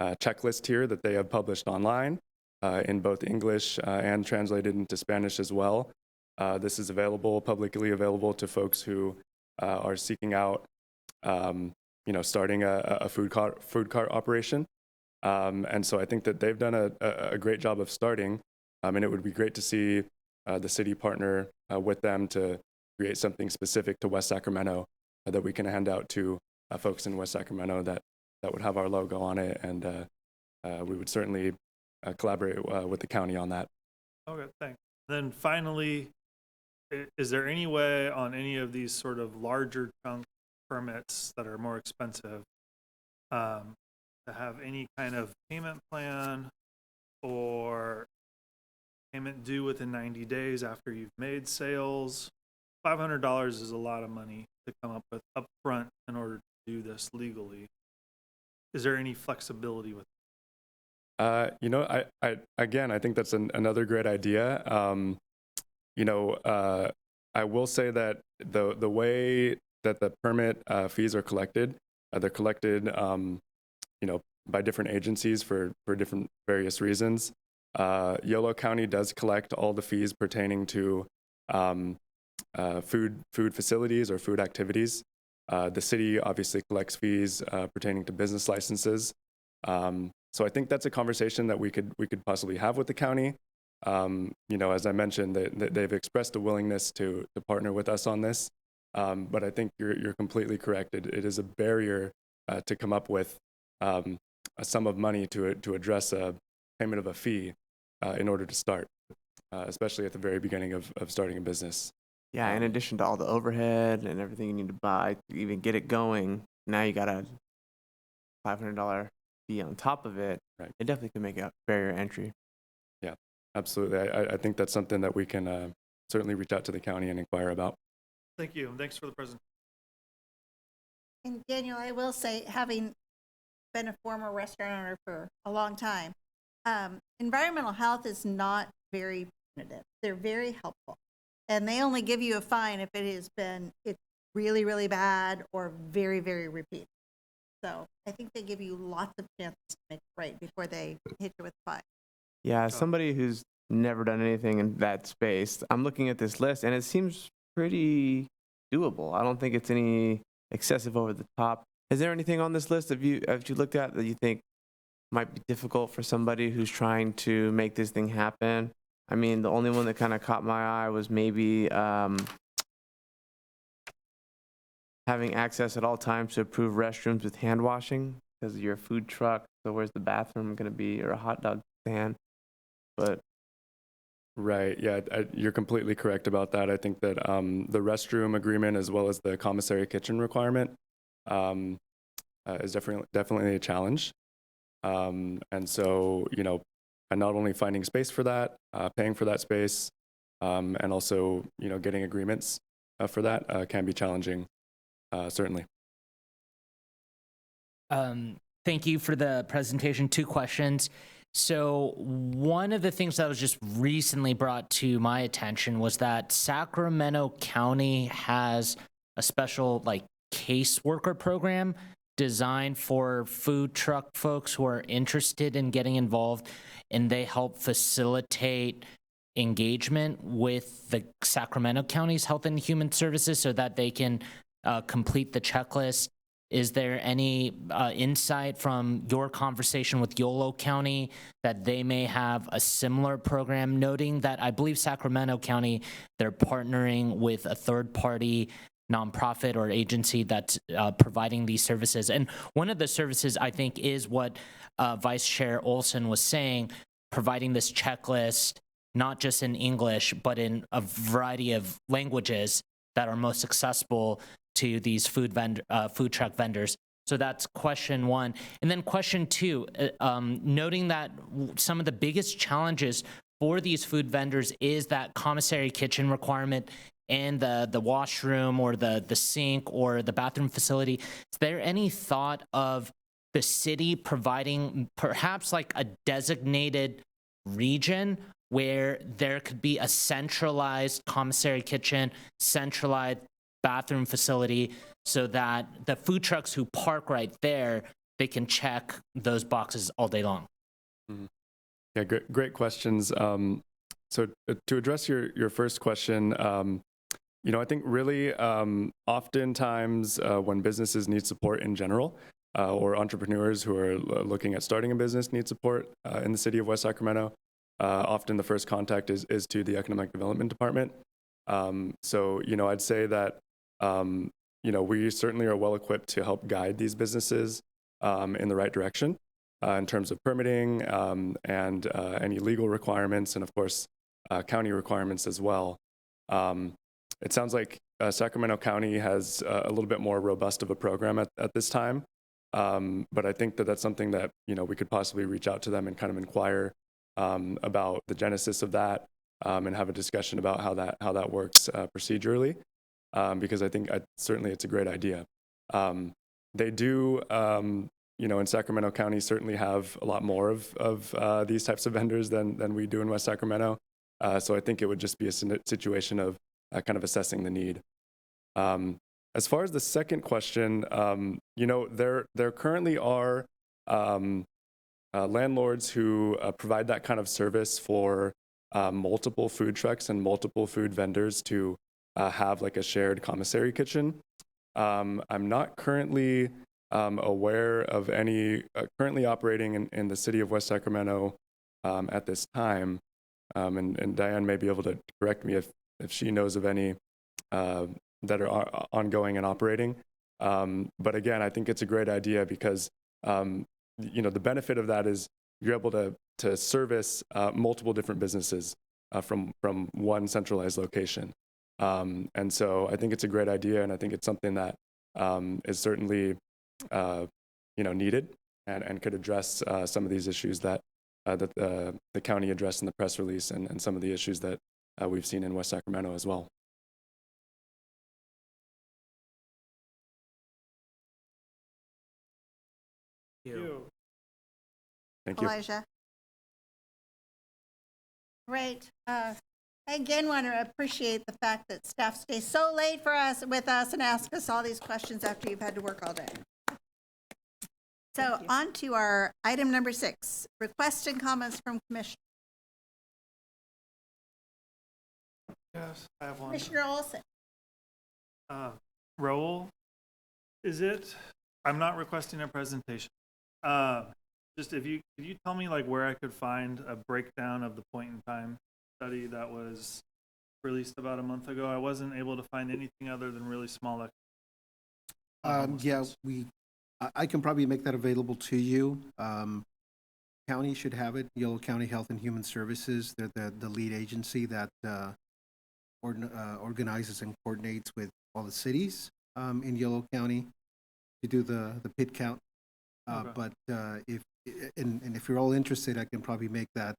Speaker 18: checklist here that they have published online in both English and translated into Spanish as well. This is publicly available to folks who are seeking out starting a food cart operation. And so I think that they've done a great job of starting, and it would be great to see the city partner with them to create something specific to West Sacramento that we can hand out to folks in West Sacramento that would have our logo on it, and we would certainly collaborate with the county on that.
Speaker 17: Okay, thanks. Then finally, is there any way on any of these sort of larger chunk permits that are more expensive to have any kind of payment plan or payment due within 90 days after you've made sales? $500 is a lot of money to come up with upfront in order to do this legally. Is there any flexibility with
Speaker 18: I think that's another great idea. I will say that the way that the permit fees are collected, they're collected, by different agencies for different various reasons. Yolo County does collect all the fees pertaining to food facilities or food activities. The city obviously collects fees pertaining to business licenses. So I think that's a conversation that we could possibly have with the county. As I mentioned, they've expressed a willingness to partner with us on this. But I think you're completely correct. It is a barrier to come up with a sum of money to address a payment of a fee in order to start, especially at the very beginning of starting a business.
Speaker 15: Yeah, in addition to all the overhead and everything you need to buy to even get it going, now you got a $500 fee on top of it.
Speaker 18: Right.
Speaker 15: It definitely can make a barrier entry.
Speaker 18: Yeah, absolutely. I think that's something that we can certainly reach out to the county and inquire about.
Speaker 17: Thank you. Thanks for the presentation.
Speaker 1: And Daniel, I will say, having been a former restaurant owner for a long time, environmental health is not very punitive. They're very helpful. And they only give you a fine if it's really, really bad or very, very repeated. So I think they give you lots of chances to make it right before they hit you with a fine.
Speaker 15: Yeah, as somebody who's never done anything in that space, I'm looking at this list and it seems pretty doable. I don't think it's any excessive over the top. Is there anything on this list have you looked at that you think might be difficult for somebody who's trying to make this thing happen? I mean, the only one that kind of caught my eye was maybe having access at all times to approved restrooms with hand washing because you're a food truck. So where's the bathroom going to be, or a hot dog stand? But
Speaker 18: right, yeah, you're completely correct about that. I think that the restroom agreement as well as the commissary kitchen requirement is definitely a challenge. And so, and not only finding space for that, paying for that space, and also, getting agreements for that can be challenging, certainly.
Speaker 2: Thank you for the presentation. 2 questions. So one of the things that was just recently brought to my attention was that Sacramento County has a special caseworker program designed for food truck folks who are interested in getting involved, and they help facilitate engagement with the Sacramento County's Health and Human Services so that they can complete the checklist. Is there any insight from your conversation with Yolo County that they may have a similar program, noting that I believe Sacramento County, they're partnering with a third-party nonprofit or agency that's providing these services. And one of the services, I think, is what Vice Chair Olson was saying, providing this checklist, not just in English, but in a variety of languages that are most accessible to these food truck vendors. So that's question 1. And then question 2, noting that some of the biggest challenges for these food vendors is that commissary kitchen requirement and the washroom or the sink or the bathroom facility. Is there any thought of the city providing perhaps a designated region where there could be a centralized commissary kitchen, centralized bathroom facility, so that the food trucks who park right there, they can check those boxes all day long?
Speaker 18: Mm-hmm. Yeah, great questions. So to address your first question, I think really oftentimes when businesses need support in general, or entrepreneurs who are looking at starting a business need support in the city of West Sacramento, often the first contact is to the Economic Development Department. So, I'd say that, we certainly are well equipped to help guide these businesses in the right direction in terms of permitting and any legal requirements, and of course, county requirements as well. It sounds like Sacramento County has a little bit more robust of a program at this time. But I think that that's something that, we could possibly reach out to them and kind of inquire about the genesis of that and have a discussion about how that works procedurally, because I think certainly it's a great idea. They do, in Sacramento County certainly have a lot more of these types of vendors than we do in West Sacramento. So I think it would just be a situation of kind of assessing the need. As far as the second question, there currently are landlords who provide that kind of service for multiple food trucks and multiple food vendors to have like a shared commissary kitchen. I'm not currently aware of any currently operating in the city of West Sacramento at this time. And Diane may be able to correct me if she knows of any that are ongoing and operating. But again, I think it's a great idea because, the benefit of that is you're able to service multiple different businesses from one centralized location. And so I think it's a great idea, and I think it's something that is certainly, needed and could address some of these issues that the county addressed in the press release and some of the issues that we've seen in West Sacramento as well. Thank you.
Speaker 1: Elijah. Great. I again want to appreciate the fact that staff stays so late with us and ask us all these questions after you've had to work all day. So on to our item number 6, requests and comments from commissioners.
Speaker 17: Yes, I have one.
Speaker 1: Commissioner Olson.
Speaker 17: Raul, I'm not requesting a presentation. Just could you tell me like where I could find a breakdown of the point in time study that was released about a month ago? I wasn't able to find anything other than really small.
Speaker 19: Yeah, I can probably make that available to you. County should have it. Yolo County Health and Human Services, they're the lead agency that organizes and coordinates with all the cities in Yolo County to do the pit count.
Speaker 17: Okay.
Speaker 19: But if you're all interested, I can probably make that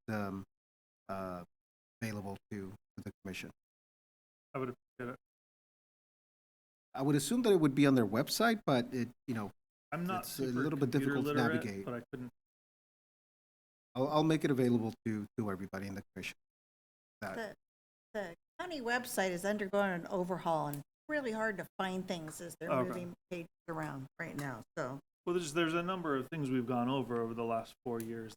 Speaker 19: available to the commission.
Speaker 17: I would appreciate it.
Speaker 19: I would assume that it would be on their website, but
Speaker 17: I'm not
Speaker 19: it's a little bit difficult to
Speaker 17: literate,
Speaker 19: navigate.
Speaker 17: but I couldn't.
Speaker 19: I'll make it available to everybody in the commission.
Speaker 1: The county website is undergoing an overhaul, and really hard to find things as they're moving pages around right now. So.
Speaker 17: Well, there's a number of things we've gone over the last 4 years,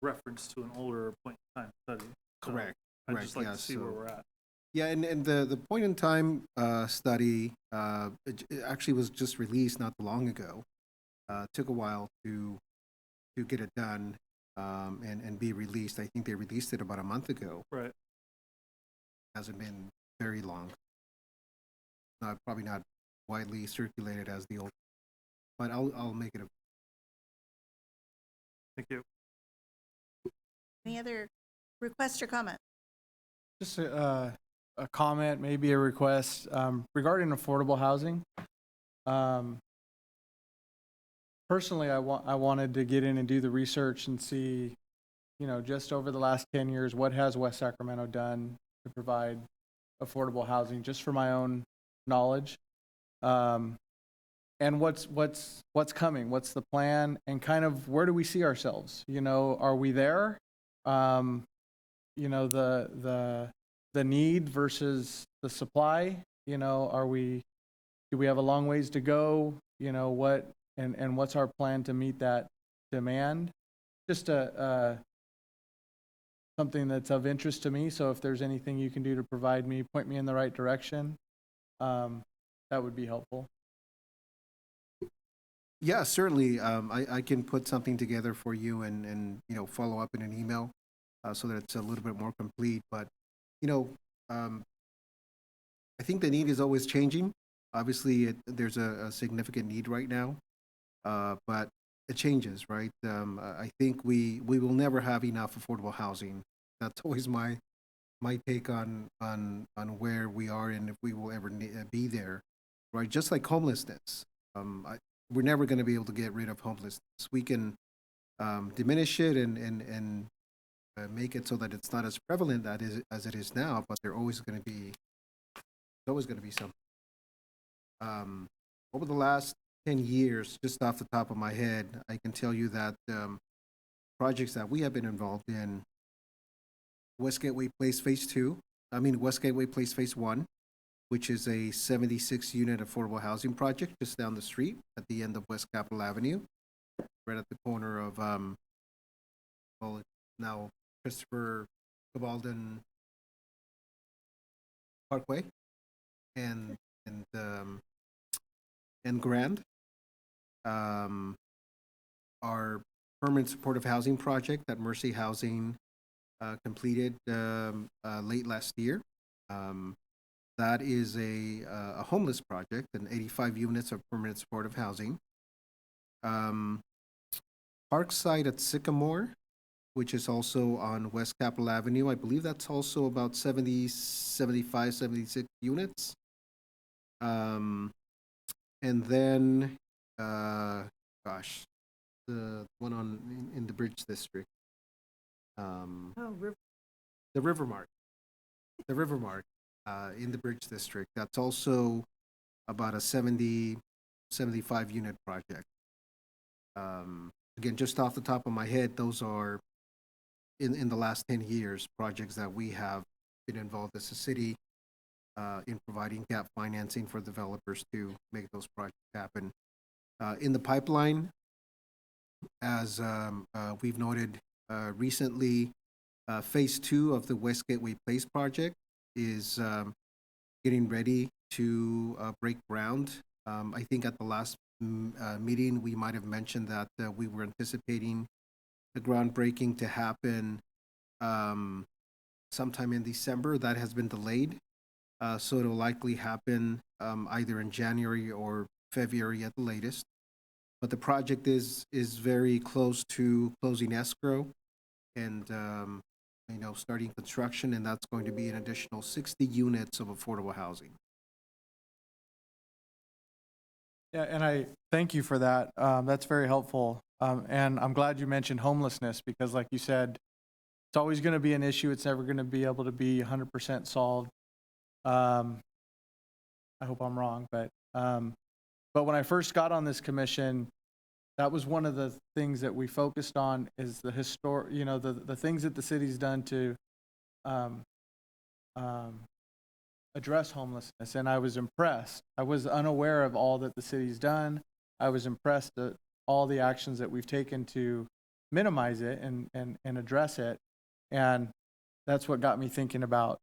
Speaker 17: reference to an older point in time study. So
Speaker 19: Correct.
Speaker 17: I'd just like to see where we're at.
Speaker 19: Yeah, and the point in time study it actually was just released not too long ago. Took a while to get it done and be released. I think they released it about a month ago.
Speaker 17: Right.
Speaker 19: Hasn't been very long. Probably not widely circulated as the old. But I'll make it.
Speaker 17: Thank you.
Speaker 1: Any other requests or comments?
Speaker 12: Just a comment, maybe a request regarding affordable housing. Personally, I wanted to get in and do the research and see, just over the last 10 years, what has West Sacramento done to provide affordable housing, just for my own knowledge. And what's coming? What's the plan? And kind of where do we see ourselves? Are we there? The need versus the supply. Do we have a long ways to go? And what's our plan to meet that demand? Just something that's of interest to me. So if there's anything you can do to provide me, point me in the right direction, that would be helpful.
Speaker 19: Yeah, certainly. I can put something together for you and follow up in an email so that it's a little bit more complete. But, I think the need is always changing. Obviously, there's a significant need right now, but it changes, right? I think we will never have enough affordable housing. That's always my take on where we are and if we will ever be there, right? Just like homelessness. We're never going to be able to get rid of homelessness. We can diminish it and make it so that it's not as prevalent as it is now, but there's always going to be something. Over the last 10 years, just off the top of my head, I can tell you that projects that we have been involved in, West Gateway Place Phase 1, which is a 76-unit affordable housing project just down the street at the end of West Capitol Avenue, right at the corner of, now Christopher Cabalden Parkway and Grand. Our permanent supportive housing project that Mercy Housing completed late last year. That is a homeless project, and 85 units of permanent supportive housing. Parkside at Sycamore, which is also on West Capitol Avenue. I believe that's also about 75, 76 units. And then, the one in the Bridge District. The River Mark. The River Mark in the Bridge District. That's also about a 75 unit project. Again, just off the top of my head, those are in the last 10 years projects that we have been involved as a city in providing gap financing for developers to make those projects happen. In the pipeline, as we've noted recently, phase 2 of the West Gateway Place project is getting ready to break ground. I think at the last meeting, we might have mentioned that we were anticipating the groundbreaking to happen sometime in December. That has been delayed. So it'll likely happen either in January or February at the latest. But the project is very close to closing escrow and starting construction, and that's going to be an additional 60 units of affordable housing.
Speaker 12: Yeah, and I thank you for that. That's very helpful. And I'm glad you mentioned homelessness because, like you said, it's always going to be an issue. It's never going to be able to be 100% solved. I hope I'm wrong, but when I first got on this commission, that was one of the things that we focused on is the the things that the city's done to address homelessness. And I was impressed. I was unaware of all that the city's done. I was impressed at all the actions that we've taken to minimize it and address it. And that's what got me thinking about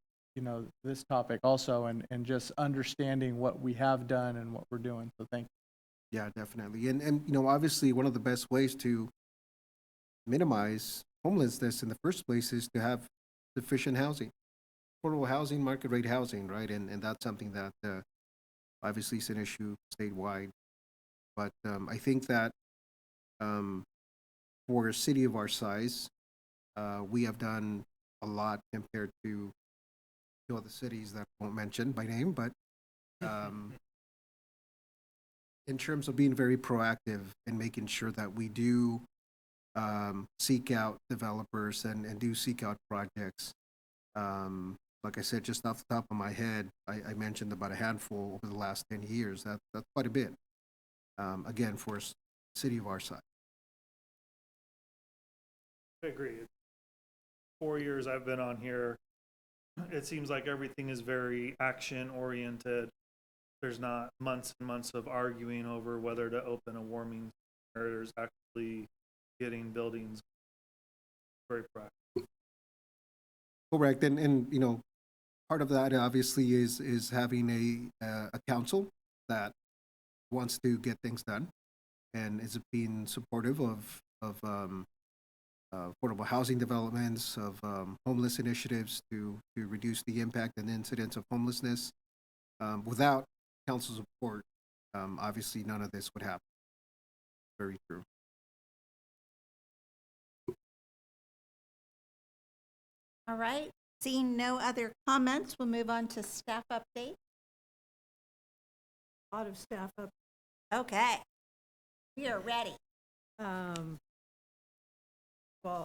Speaker 12: this topic also, and just understanding what we have done and what we're doing. So thank you.
Speaker 19: Yeah, definitely. And obviously one of the best ways to minimize homelessness in the first place is to have sufficient housing, affordable housing, market rate housing, right? And that's something that obviously is an issue statewide. But I think that for a city of our size, we have done a lot compared to other cities that I won't mention by name, but in terms of being very proactive and making sure that we do seek out developers and do seek out projects. Like I said, just off the top of my head, I mentioned about a handful over the last 10 years. That's quite a bit, again, for a city of our size.
Speaker 17: I agree. 4 years I've been on here, it seems like everything is very action-oriented. There's not months and months of arguing over whether to open a warming center. There's actually getting buildings very practical.
Speaker 19: Correct, and, you know, part of that obviously is having a council that wants to get things done and is being supportive of affordable housing developments, of homeless initiatives to reduce the impact and incidence of homelessness. Without council support, obviously none of this would happen. Very true.
Speaker 1: All right, seeing no other comments, we'll move on to staff update.
Speaker 3: A lot of staff up.
Speaker 1: Okay, we are ready.
Speaker 3: Well,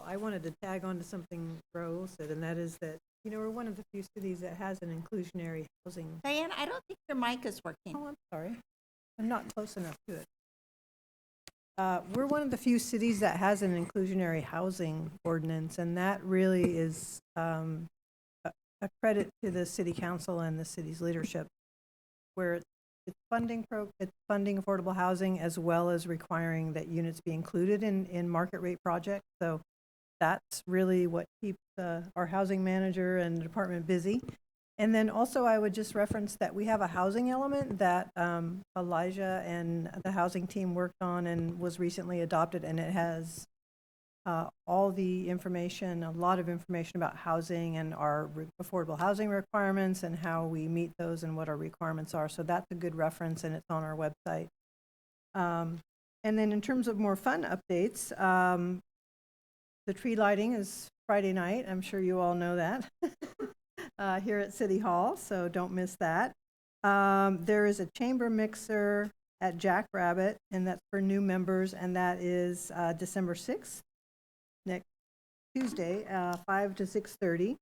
Speaker 3: I wanted to tag on to something Raul said, and that is that, you know, we're one of the few cities that has an inclusionary housing.
Speaker 1: Diane, I don't think your mic is working.
Speaker 3: Oh, I'm sorry. I'm not close enough to it. We're one of the few cities that has an inclusionary housing ordinance, and that really is a credit to the city council and the city's leadership, where it's funding affordable housing as well as requiring that units be included in market rate projects. So that's really what keeps our housing manager and the department busy. And then also I would just reference that we have a housing element that Elijah and the housing team worked on and was recently adopted, and it has all the information, a lot of information about housing and our affordable housing requirements and how we meet those and what our requirements are. So that's a good reference, and it's on our website. And then in terms of more fun updates, the tree lighting is Friday night. I'm sure you all know that. Here at City Hall, so don't miss that. There is a chamber mixer at Jackrabbit, and that's for new members, and that is December 6th, next Tuesday, 5 to 6:30.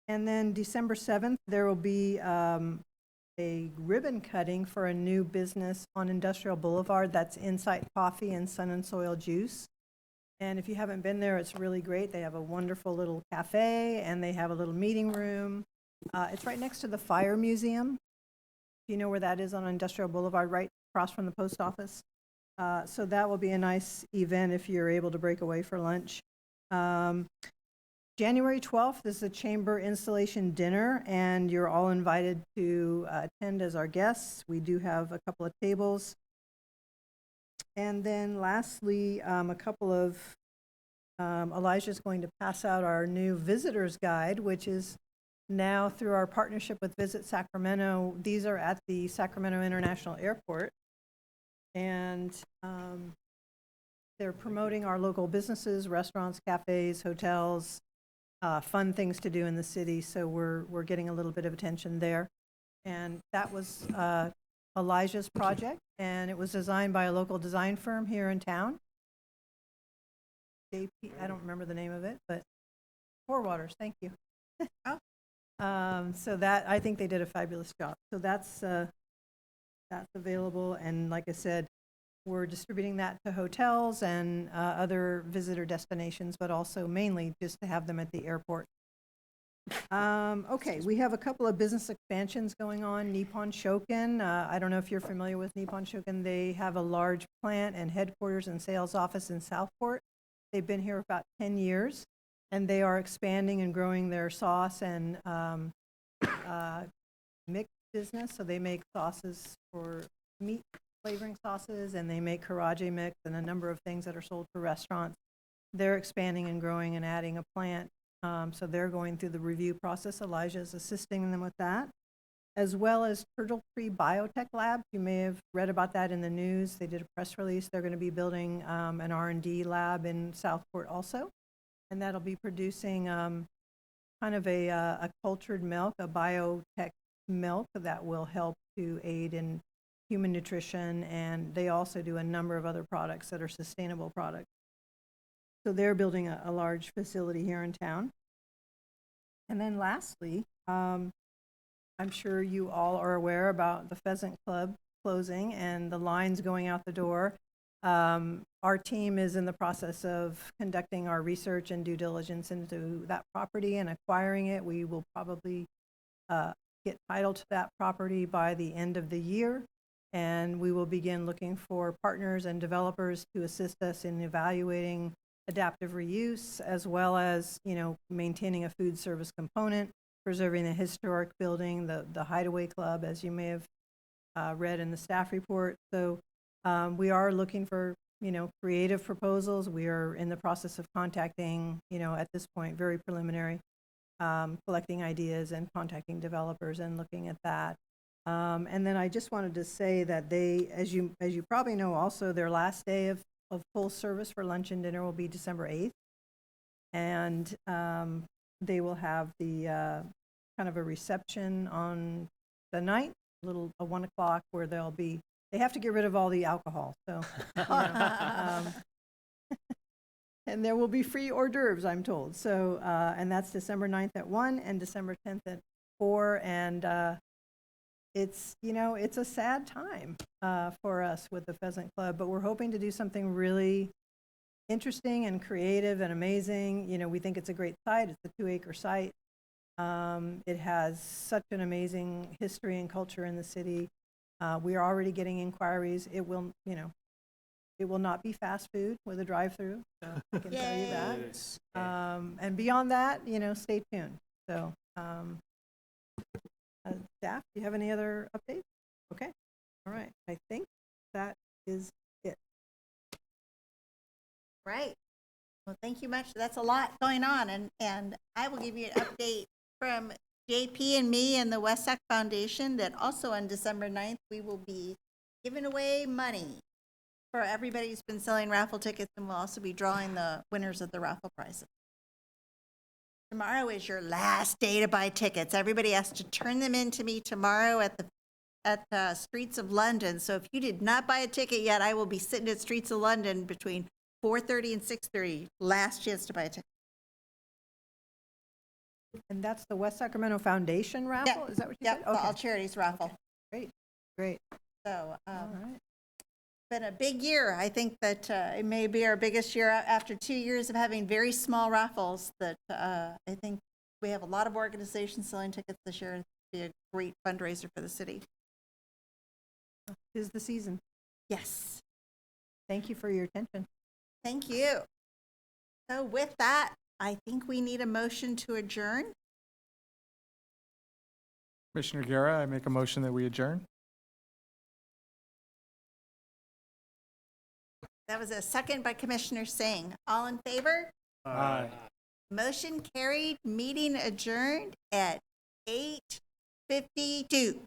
Speaker 3: And then December 7th, there will be a ribbon cutting for a new business on Industrial Boulevard. That's Insight Coffee and Sun and Soil Juice. And if you haven't been there, it's really great. They have a wonderful little cafe, and they have a little meeting room. It's right next to the Fire Museum. Do you know where that is on Industrial Boulevard, right across from the post office? So that will be a nice event if you're able to break away for lunch. January 12th is the Chamber Installation Dinner, and you're all invited to attend as our guests. We do have a couple of tables. And then lastly, a couple of, Elijah's going to pass out our new visitor's guide, which is now through our partnership with Visit Sacramento. These are at the Sacramento International Airport. And they're promoting our local businesses, restaurants, cafes, hotels, fun things to do in the city. So we're getting a little bit of attention there. And that was Elijah's project, and it was designed by a local design firm here in town. JP, I don't remember the name of it, but Four Waters, thank you. So that, I think they did a fabulous job. So that's available, and like I said, we're distributing that to hotels and other visitor destinations, but also mainly just to have them at the airport. Okay, we have a couple of business expansions going on. Nippon Shokin, I don't know if you're familiar with Nippon Shokin. They have a large plant and headquarters and sales office in Southport. They've been here about 10 years, and they are expanding and growing their sauce and mix business. So they make sauces for meat flavoring sauces, and they make karaage mix and a number of things that are sold for restaurants. They're expanding and growing and adding a plant. So they're going through the review process. Elijah is assisting them with that, as well as Turtle Tree Biotech Lab. You may have read about that in the news. They did a press release. They're going to be building an R&D lab in Southport also, and that'll be producing kind of a cultured milk, a biotech milk that will help to aid in human nutrition, and they also do a number of other products that are sustainable products. So they're building a large facility here in town. And then lastly, I'm sure you all are aware about the Pheasant Club closing and the lines going out the door. Our team is in the process of conducting our research and due diligence into that property and acquiring it. We will probably get title to that property by the end of the year, and we will begin looking for partners and developers to assist us in evaluating adaptive reuse, as well as, maintaining a food service component, preserving the historic building, the Hideaway Club, as you may have read in the staff report. So we are looking for, creative proposals. We are in the process of contacting, at this point, very preliminary, collecting ideas and contacting developers and looking at that. And then I just wanted to say that they, as you probably know, also their last day of full service for lunch and dinner will be December 8th. And they will have the kind of a reception on the 9th, a 1 o'clock, where they have to get rid of all the alcohol. So, and there will be free hors d'oeuvres, I'm told. So, and that's December 9th at 1 and December 10th at 4. And it's a sad time for us with the Pheasant Club, but we're hoping to do something really interesting and creative and amazing. We think it's a great site. It's a 2-acre site. It has such an amazing history and culture in the city. We are already getting inquiries. It will not be fast food with a drive-through, so I can tell you that. And beyond that, stay tuned. So, staff, do you have any other updates? Okay. All right. I think that is it.
Speaker 1: Right. Well, thank you much. That's a lot going on. And I will give you an update from JP and me and the Westsac Foundation that also on December 9th, we will be giving away money for everybody who's been selling raffle tickets, and we'll also be drawing the winners of the raffle prizes. Tomorrow is your last day to buy tickets. Everybody has to turn them in to me tomorrow at the Streets of London. So if you did not buy a ticket yet, I will be sitting at Streets of London between 4:30 and 6:30. Last chance to buy a ticket.
Speaker 3: And that's the West Sacramento Foundation raffle?
Speaker 1: Yep.
Speaker 3: Is that what you
Speaker 1: Yep,
Speaker 3: said?
Speaker 1: the
Speaker 3: Okay.
Speaker 1: All Charities raffle.
Speaker 3: Great.
Speaker 1: So,
Speaker 3: All right.
Speaker 1: been a big year. I think that it may be our biggest year after 2 years of having very small raffles. That I think we have a lot of organizations selling tickets this year. It'll be a great fundraiser for the city.
Speaker 3: 'Tis the season.
Speaker 1: Yes.
Speaker 3: Thank you for your attention.
Speaker 1: Thank you. So with that, I think we need a motion to adjourn.
Speaker 12: Commissioner Guerra, I make a motion that we adjourn.
Speaker 1: That was a second by Commissioner Singh. All in favor?
Speaker 12: Aye.
Speaker 1: Motion carried. Meeting adjourned at 8:52.